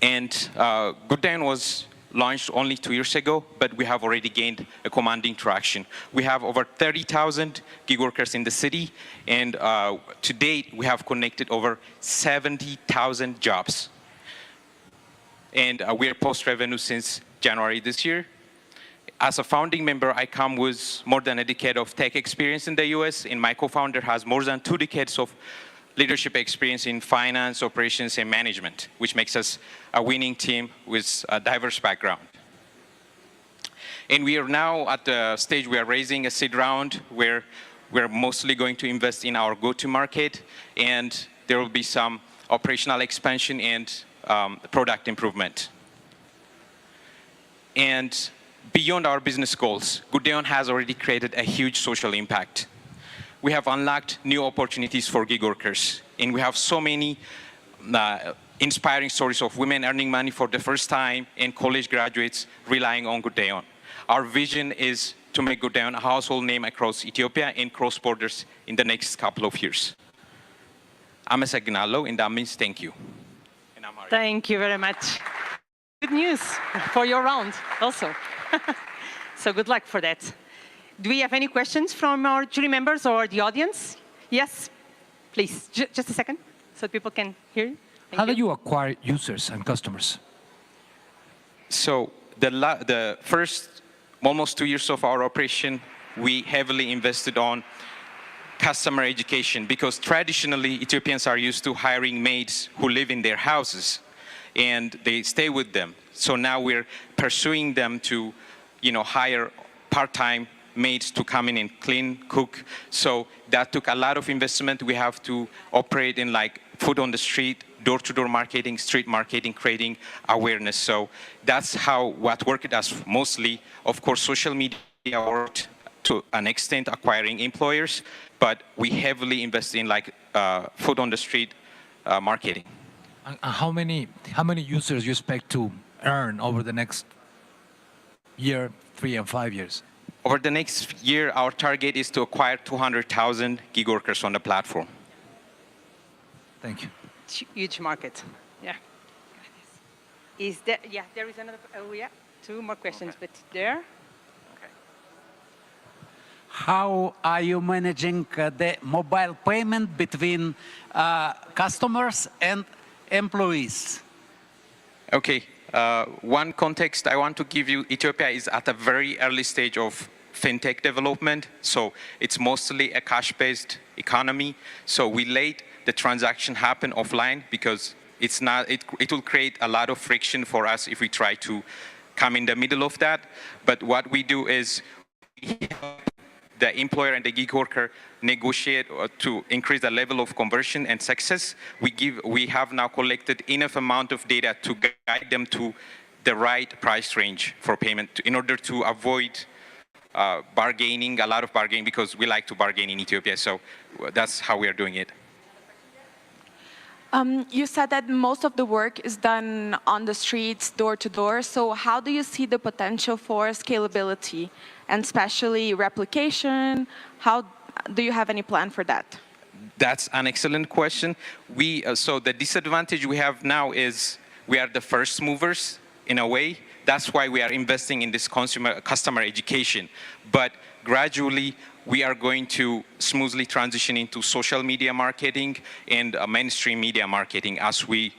And GoodDion was launched only 2 years ago, but we have already gained a commanding traction. We have over 30,000 gig workers in the city, and to date, we have connected over 70,000 jobs. And we are post-revenue since January this year. As a founding member, I come with more than a decade of tech experience in the US, and my co-founder has more than 2 decades of leadership experience in finance, operations, and management, which makes us a winning team with a diverse background. And we are now at the stage we are raising a seed round where we're mostly going to invest in our go-to-market, and there will be some operational expansion and product improvement. And beyond our business goals, GoodDion has already created a huge social impact. We have unlocked new opportunities for gig workers, and we have so many inspiring stories of women earning money for the first time and college graduates relying on GoodDion. Our vision is to make GoodDion a household name across Ethiopia and cross borders in the next couple of years. Amasagnalo, and that means thank you. Thank you very much. Good news for your round also. So good luck for that. Do we have any questions from our jury members or the audience? Yes, please. Just a second so people can hear you. How do you acquire users and customers? So the first almost 2 years of our operation, we heavily invested on customer education because traditionally Ethiopians are used to hiring maids who live in their houses and they stay with them. So now we're pursuing them to, hire part-time maids to come in and clean, cook. So that took a lot of investment. We have to operate in like food on the street, door-to-door marketing, street marketing, creating awareness. So that's what worked us mostly. Of course, social media worked to an extent, acquiring employers, but we heavily invest in like food on the street marketing. And how many users you expect to earn over the next year, 3 and 5 years? Over the next year, our target is to acquire 200,000 gig workers on the platform. Thank you. Huge market. Yeah. Is there? Yeah, there is another. Oh, yeah. 2 more questions, but there. How are you managing the mobile payment between customers and employees? Okay. One context I want to give you, Ethiopia is at a very early stage of fintech development. So it's mostly a cash-based economy. So we let the transaction happen offline because it will create a lot of friction for us if we try to come in the middle of that. But what we do is we help the employer and the gig worker negotiate to increase the level of conversion and success. We have now collected enough amount of data to guide them to the right price range for payment in order to avoid bargaining, a lot of bargaining, because we like to bargain in Ethiopia. So that's how we are doing it. You said that most of the work is done on the streets, door to door. So how do you see the potential for scalability and especially replication? How do you have any plan for that? That's an excellent question. So the disadvantage we have now is we are the first movers in a way. That's why we are investing in this customer education. But gradually, we are going to smoothly transition into social media marketing and mainstream media marketing as we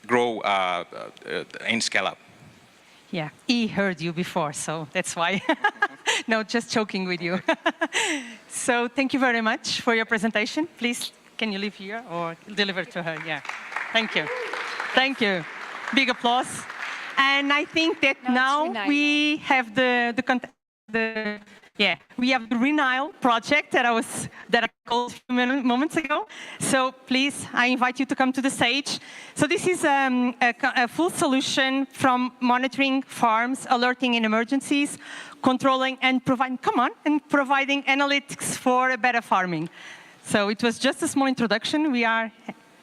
grow and scale up. Yeah, he heard you before, so that's why. No, just joking with you. So thank you very much for your presentation. Please, can you leave here or deliver to her? Yeah, thank you. Thank you. Big applause. And I think that now we have the Renile project that I called a few moments ago. So please, I invite you to come to the stage. So this is a full solution from monitoring farms, alerting in emergencies, controlling and providing analytics for better farming. So it was just a small introduction. We are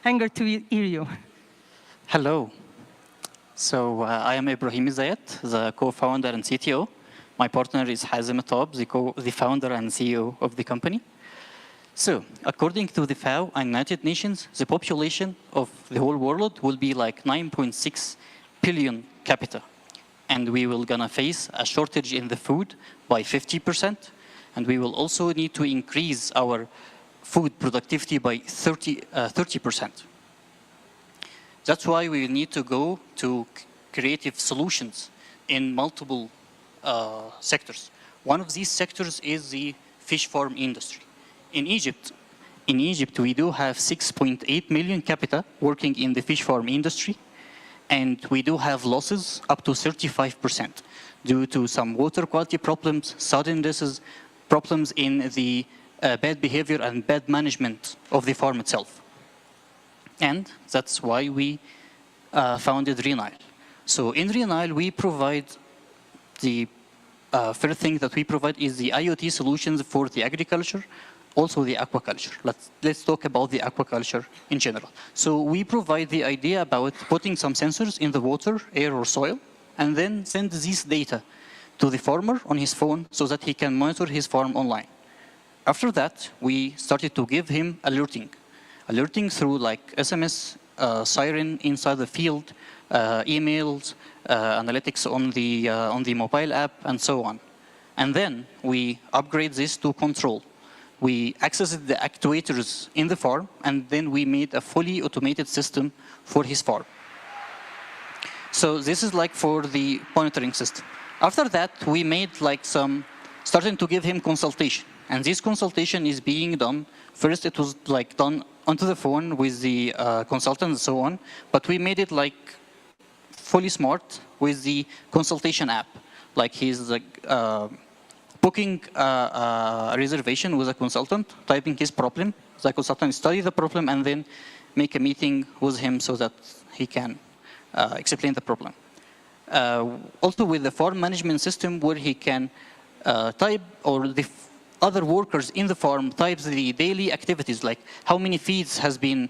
eager to hear you. Hello. So I am Ibrahim Zayat, the co-founder and CTO. My partner is Hazem Atab, the founder and CEO of the company. So according to the FAO and United Nations, the population of the whole world will be like 9.6 billion capita. And we will gonna face a shortage in the food by 50%. And we will also need to increase our food productivity by 30%. That's why we need to go to creative solutions in multiple sectors. One of these sectors is the fish farm industry. In Egypt, we do have 6.8 million capita working in the fish farm industry, and we do have losses up to 35% due to some water quality problems, sudden diseases, problems in the bad behavior and bad management of the farm itself. And that's why we founded Renile. So in Renile, we provide the first thing that we provide is the IoT solutions for the agriculture, also the aquaculture. Let's talk about the aquaculture in general. So we provide the idea about putting some sensors in the water, air, or soil, and then send this data to the farmer on his phone so that he can monitor his farm online. After that, we started to give him alerting through like SMS, siren inside the field, emails, analytics on the mobile app, and so on. And then we upgrade this to control. We accessed the actuators in the farm, and then we made a fully automated system for his farm. So this is like for the monitoring system. After that, we made like starting to give him consultation. And this consultation is being done. First, it was like done onto the phone with the consultant and so on, but we made it like fully smart with the consultation app. Like he's like booking a reservation with a consultant, typing his problem. The consultant study the problem and then make a meeting with him so that he can explain the problem. Also with the farm management system where he can type, or the other workers in the farm types the daily activities, like how many feeds has been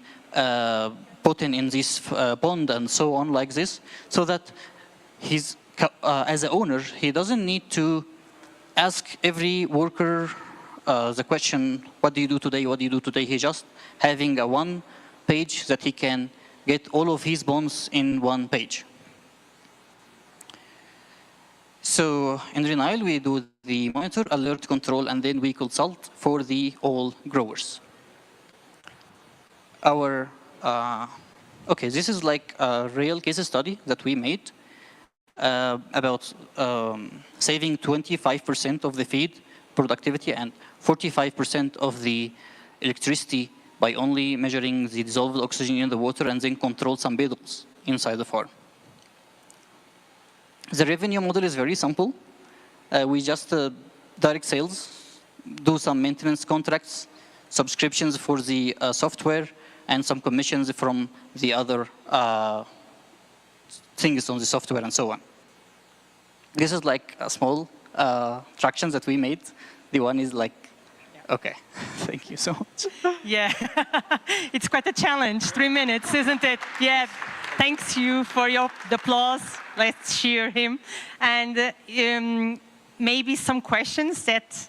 put in this pond and so on, like this, so that he's, as an owner, he doesn't need to ask every worker the question, what do you do today, what do you do today? He's just having a one page that he can get all of his bonds in one page. So in Renile, we do the monitor, alert, control, and then we consult for the all growers. Okay, this is like a real case study that we made about saving 25% of the feed productivity and 45% of the electricity by only measuring the dissolved oxygen in the water and then control some beetles inside the farm. The revenue model is very simple. We just direct sales, do some maintenance contracts, subscriptions for the software, and some commissions from the other things on the software and so on. This is like a small traction that we made. The one is like, okay, thank you so much. Yeah, it's quite a challenge, 3 minutes, isn't it? Yeah, thanks you for the applause. Let's cheer him. And maybe some questions that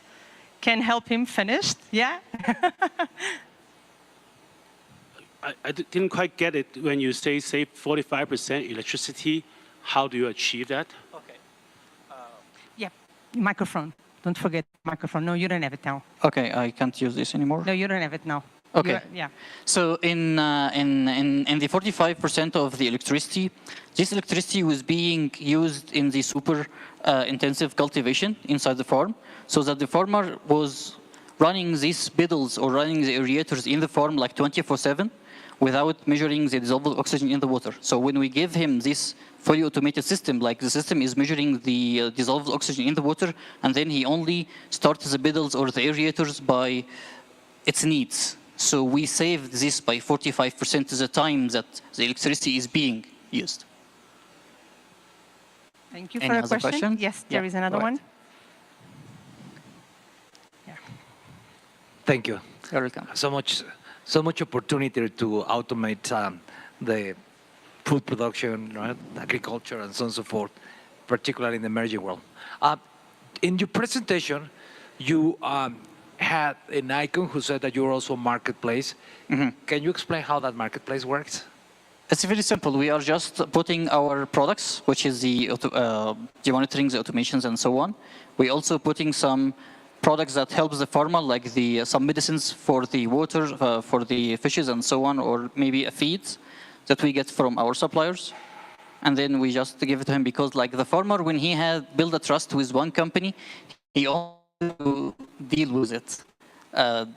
can help him finish, yeah? I didn't quite get it when you say save 45% electricity. How do you achieve that? Okay. Yeah, microphone. Don't forget microphone. No, you don't have it now. Okay, I can't use this anymore. No, you don't have it now. Okay. Yeah. So in the 45% of the electricity, this electricity was being used in the super intensive cultivation inside the farm, so that the farmer was running these beetles or running the aerators in the farm like 24/7, without measuring the dissolved oxygen in the water. So when we give him this fully automated system, like the system is measuring the dissolved oxygen in the water, and then he only starts the pedals or the aerators by its needs. So we saved this by 45% of the time that the electricity is being used. Thank you Any for the other question. Yes, there is another one. Thank you. You're welcome. So much opportunity to automate the food production, right? Agriculture, and so on and so forth, particularly in the emerging world. In your presentation, you had an icon who said that you're also a marketplace. Can you explain how that marketplace works? It's very simple. We are just putting our products, which is the monitoring, the automations, and so on. We also putting some products that helps the farmer, like some medicines for the water, for the fishes, and so on, or maybe a feeds that we get from our suppliers. And then we just give it to him because, like the farmer, when he had built a trust with one company, he only to deal with it.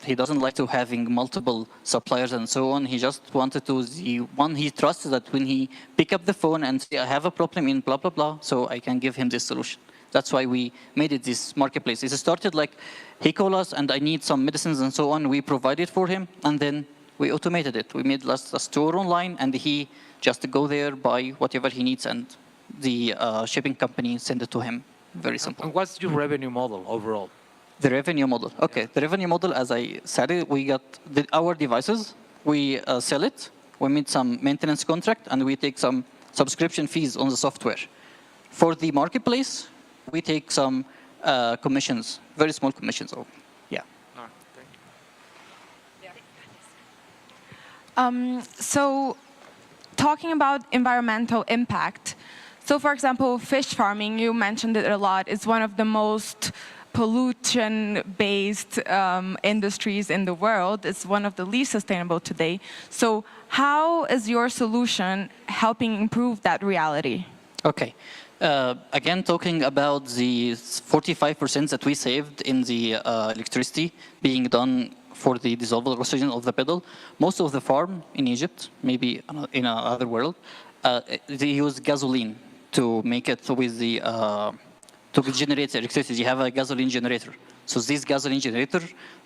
He doesn't like to having multiple suppliers and so on. He just wanted to, the one he trusts that when he pick up the phone and say, I have a problem in blah, blah, blah, so I can give him this solution. That's why we made it this marketplace. It started like, he called us and I need some medicines and so on. We provided for him and then we automated it. We made a store online and he just go there, buy whatever he needs and the shipping company send it to him. Very simple. And what's your revenue model overall? The revenue model. Okay, the revenue model, as I said, we got our devices, we sell it, we made some maintenance contract, and we take some subscription fees on the software. For the marketplace, we take some commissions, very small commissions. Oh, yeah. So talking about environmental impact, so for example, fish farming, you mentioned it a lot, is one of the most pollution-based industries in the world. It's one of the least sustainable today. So how is your solution helping improve that reality? Okay. Again, talking about the 45% that we saved in the electricity being done for the dissolved oxygen of the pedal, most of the farm in Egypt, maybe in another world, they use gasoline to make it with the to generate electricity. You have a gasoline generator. So this gasoline generator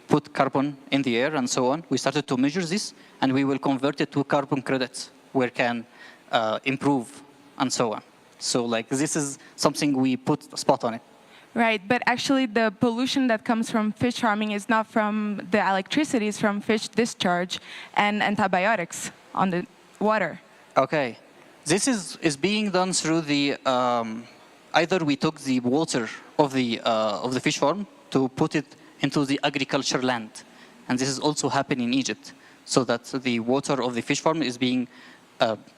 put carbon in the air and so on. We started to measure this, and we will convert it to carbon credits, where it can improve and so on. So like this is something we put a spot on it. Right, but actually the pollution that comes from fish farming is not from the electricity, it's from fish discharge and antibiotics on the water. Okay. This is being done through the either we took the water of the fish farm to put it into the agriculture land, and this is also happening in Egypt, so that the water of the fish farm is being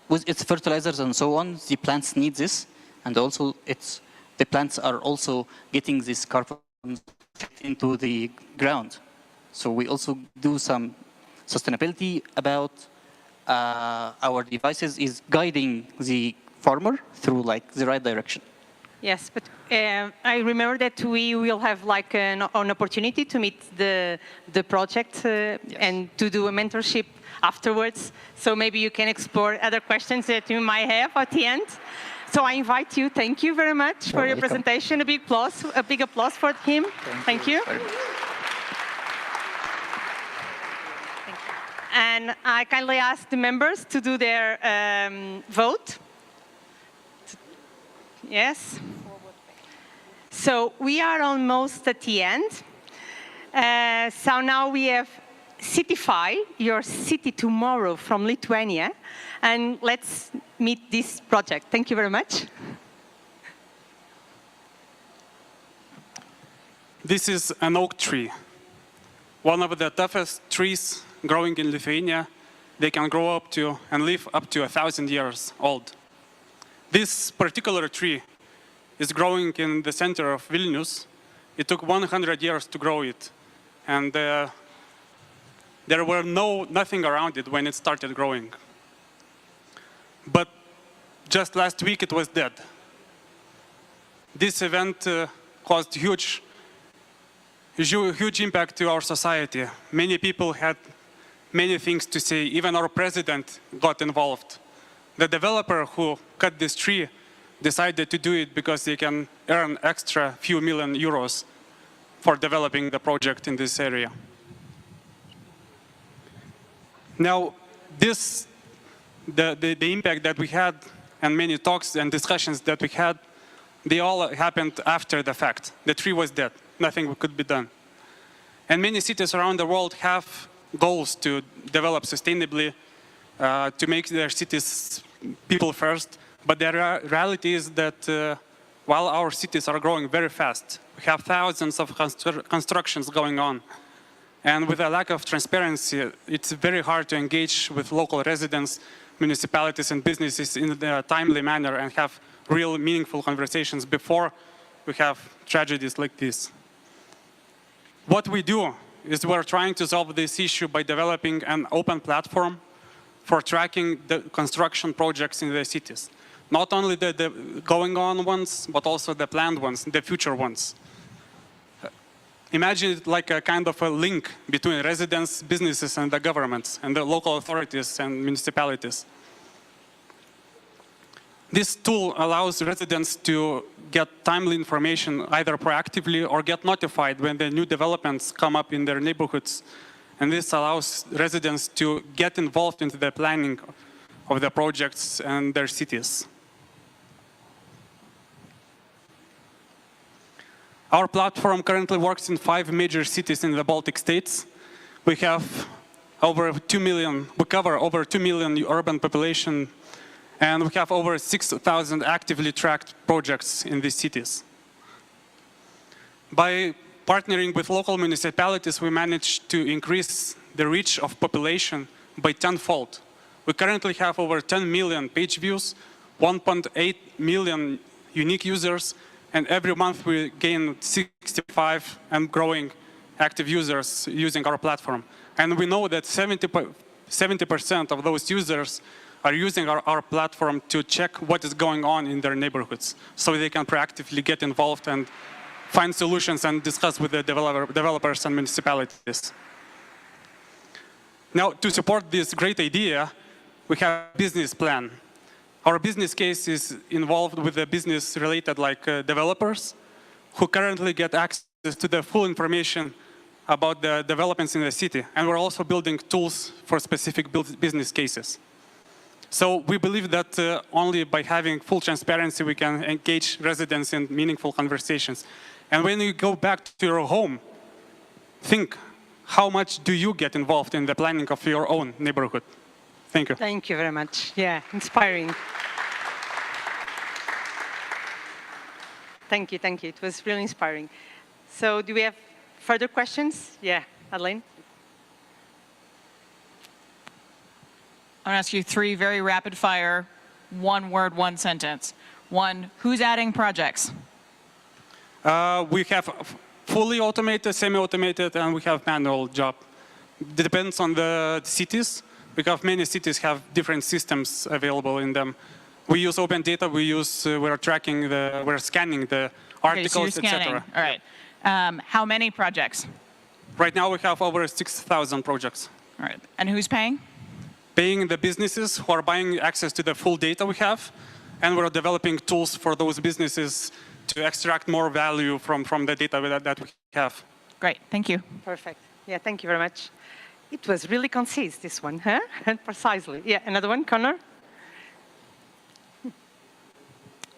with its fertilizers and so on. The plants need this, and also the plants are also getting this carbon into the ground. So we also do some sustainability about our devices is guiding the farmer through like the right direction. Yes, but I remember that we will have like an opportunity to meet the project and to do a mentorship afterwards. So maybe you can explore other questions that you might have at the end. So I invite you. Thank you very much for your presentation. A big applause for him. Thank you. And I kindly ask the members to do their vote. Yes. So we are almost at the end. So now we have Citify, your city tomorrow from Lithuania. And let's meet this project. Thank you very much. This is an oak tree, one of the toughest trees growing in Lithuania. They can grow up to and live up to 1,000 years old. This particular tree is growing in the center of Vilnius. It took 100 years to grow it, and there were nothing around it when it started growing. But just last week it was dead. This event caused huge impact to our society. Many people had many things to say. Even our president got involved. The developer who cut this tree decided to do it because they can earn extra few million euros for developing the project in this area. Now, the impact that we had and many talks and discussions that we had, they all happened after the fact. The tree was dead. Nothing could be done. And many cities around the world have goals to develop sustainably, to make their cities people first. But the reality is that while our cities are growing very fast, we have thousands of constructions going on. And with a lack of transparency, it's very hard to engage with local residents, municipalities and businesses in a timely manner and have real meaningful conversations before we have tragedies like this. What we do is we're trying to solve this issue by developing an open platform for tracking the construction projects in the cities. Not only the going on ones, but also the planned ones, the future ones. Imagine it like a kind of a link between residents, businesses, and the governments, and the local authorities and municipalities. This tool allows residents to get timely information either proactively or get notified when the new developments come up in their neighborhoods. And this allows residents to get involved into the planning of the projects and their cities. Our platform currently works in 5 major cities in the Baltic states. We have over 2 million, we cover over 2 million urban population, and we have over 6,000 actively tracked projects in these cities. By partnering with local municipalities, we managed to increase the reach of population by 10-fold. We currently have over 10 million page views, 1.8 million unique users, and every month we gain 65 and growing active users using our platform. And we know that 70% of those users are using our platform to check what is going on in their neighborhoods, so they can proactively get involved and find solutions and discuss with the developers and municipalities. Now, to support this great idea, we have a business plan. Our business case is involved with the business related like developers who currently get access to the full information about the developments in the city. And we're also building tools for specific business cases. So we believe that only by having full transparency, we can engage residents in meaningful conversations. And when you go back to your home, think, how much do you get involved in the planning of your own neighborhood? Thank you. Thank you very much. Yeah, inspiring. Thank you, thank you. It was really inspiring. So do we have further questions? Yeah, Adeline? I'm going to ask you 3 very rapid fire, 1 word, 1 sentence. 1, who's adding projects? We have fully automated, semi-automated, and we have manual job. It depends on the cities, because many cities have different systems available in them. We use open data, we're tracking we're scanning the articles, okay, so etc. All right. How many projects? Right now we have over 6,000 projects. All right. And who's paying? Paying the businesses who are buying access to the full data we have, and we're developing tools for those businesses to extract more value from the data that we have. Great, thank you. Perfect. Yeah, thank you very much. It was really concise, this one, huh? And precisely. Yeah, another one, Connor?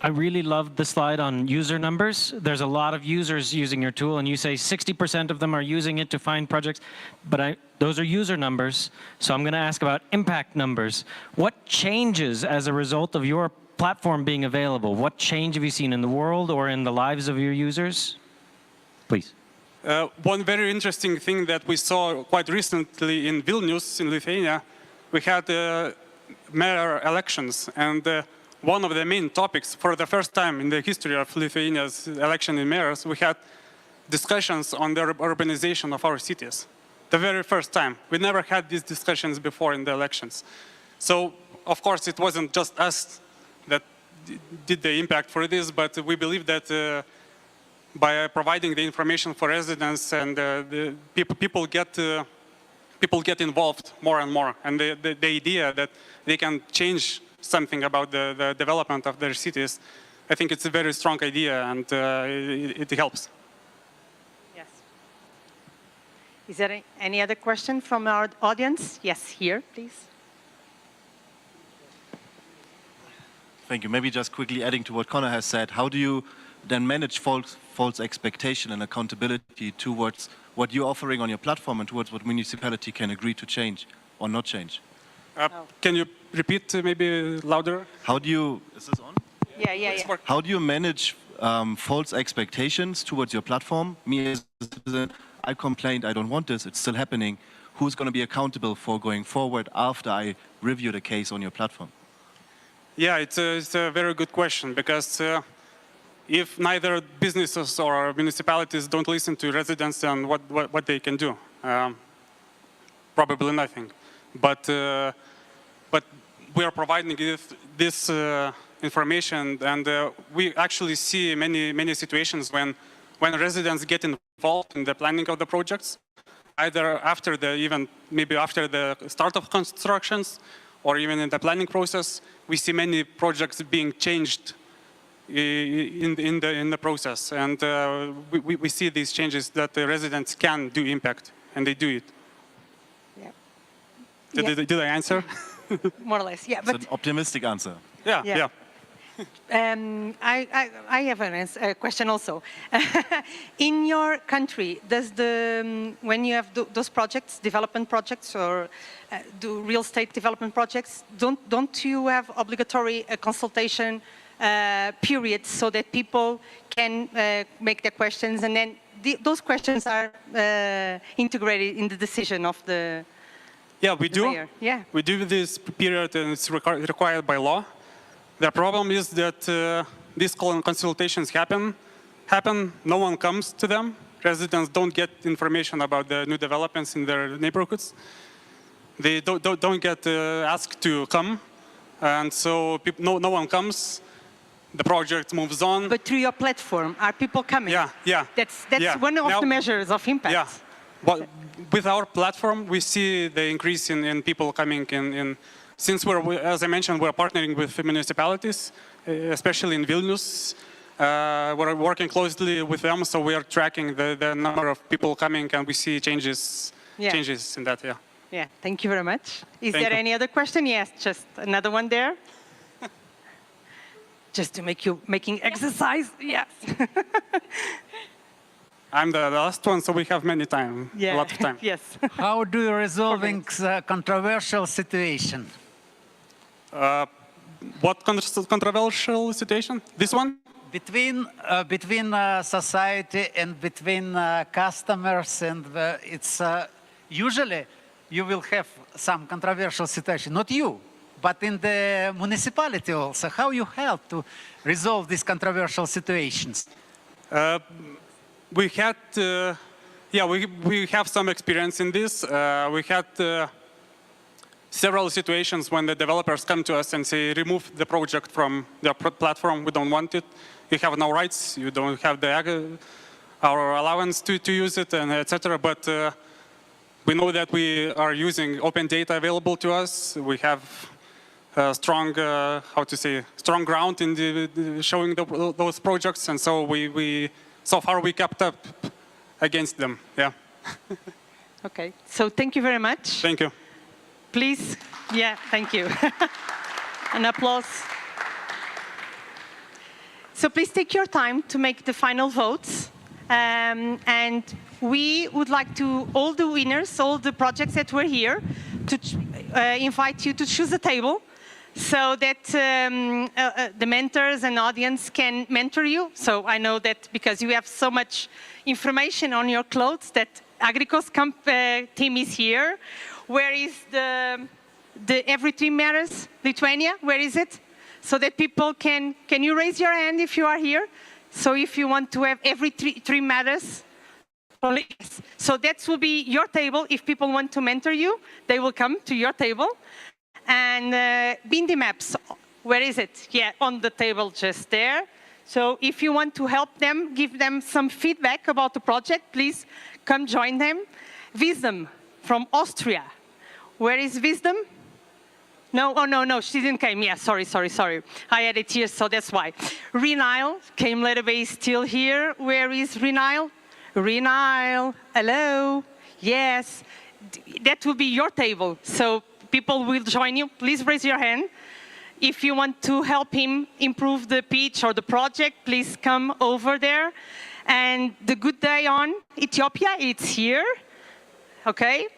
I really loved the slide on user numbers. There's a lot of users using your tool, and you say 60% of them are using it to find projects, but those are user numbers, so I'm going to ask about impact numbers. What changes as a result of your platform being available? What change have you seen in the world or in the lives of your users? Please. One very interesting thing that we saw quite recently in Vilnius, in Lithuania, we had mayor elections, and one of the main topics, for the first time in the history of Lithuania's election in mayors, we had discussions on the urbanization of our cities. The very first time. We never had these discussions before in the elections. So, of course, it wasn't just us that did the impact for this, but we believe that by providing the information for residents and the people get people get involved more and more. And the idea that they can change something about the development of their cities, I think it's a very strong idea, and it helps. Yes. Is there any other question from our audience? Yes, here, please. Thank you. Maybe just quickly adding to what Connor has said, how do you then manage false expectation and accountability towards what you're offering on your platform and towards what municipality can agree to change or not change? Can you repeat maybe louder? How do you, is this on? Yeah. How do you manage false expectations towards your platform? Me as a citizen, I complained, I don't want this, it's still happening. Who's going to be accountable for going forward after I review the case on your platform? Yeah, it's a very good question, because if neither businesses or municipalities don't listen to residents, then what they can do? Probably nothing. But we are providing this information, and we actually see many situations when residents get involved in the planning of the projects, either after maybe after the start of constructions, or even in the planning process. We see many projects being changed in the process, and we see these changes that the residents can do impact, and they do it. Yeah. Did I answer? More or less, yeah. It's an optimistic answer. Yeah. I have a question also. In your country, does when you have those projects, development projects, or do real estate development projects, don't you have obligatory consultation periods so that people can make their questions, and then those questions are integrated in the decision of the we do. mayor? Yeah. We do this period, and it's required by law. The problem is that these consultations happen, no one comes to them. Residents don't get information about the new developments in their neighborhoods. They don't get asked to come, and so no one comes. The project moves on. But through your platform, are people coming? Yeah. That's Yeah. one of Now, the measures of impact. Yeah. Well, with our platform, we see the increase in people coming in. Since as I mentioned, we're partnering with municipalities, especially in Vilnius. We're working closely with them, so we are tracking the number of people coming, and we see changes in that. Yeah. Yeah. Thank you very much. Is Thank there you. any other question? Yes. Just another one there. Just to make you making exercise. Yes. I'm the last one, so we have a lot of time. Yes. How do you resolving controversial situation? What controversial situation? This one? Between society and between customers, and it's usually you will have some controversial situation. Not you, but in the municipality also. How you help to resolve these controversial situations? We had, we have some experience in this. We had several situations when the developers come to us and say, remove the project from their platform, we don't want it. You have no rights, you don't have our allowance to use it, and etc. But we know that we are using open data available to us. We have strong, strong ground in showing those projects, and so so far we kept up against them. Yeah. Okay. So thank you very much. Thank you. Please. Yeah. Thank you. An applause. So please take your time to make the final votes. And we would like to, all the winners, all the projects that were here, to invite you to choose a table so that the mentors and audience can mentor you. So I know that because you have so much information on your clothes that Agricos team is here. Where is the Every Tree Matters Lithuania? Where is it? So that people can you raise your hand if you are here? So if you want to have Every Tree Matters, so that will be your table. If people want to mentor you, they will come to your table. And Bindi Maps, where is it? Yeah, on the table just there. So if you want to help them, give them some feedback about the project, please come join them. Wisdom, from Austria. Where is Wisdom? No, oh no, she didn't come. Yeah, sorry. I had it here, so that's why. Renile came later, but is still here. Where is Renile? Renile, hello? Yes, that will be your table. So people will join you. Please raise your hand. If you want to help him improve the pitch or the project, please come over there. And the Good Day on Ethiopia, it's here. Okay.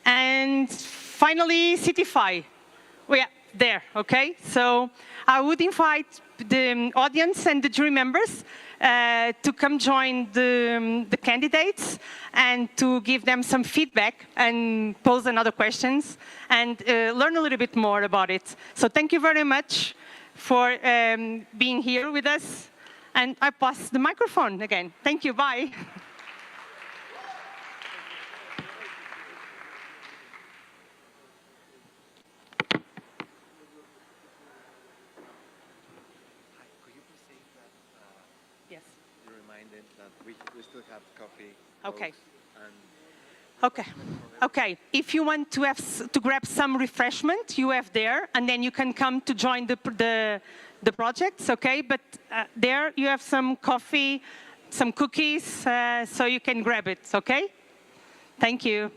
And finally, Citify. Oh, yeah, there, okay? So I would invite the audience and the jury members to come join the candidates and to give them some feedback and pose another questions and learn a little bit more about it. So thank you very much for being here with us. And I pass the microphone again. Thank you, bye. We still have coffee. Okay. And Okay. If you want to grab some refreshment, you have there, and then you can come to join the projects. Okay. But there you have some coffee, some cookies, so you can grab it. Okay. Thank you.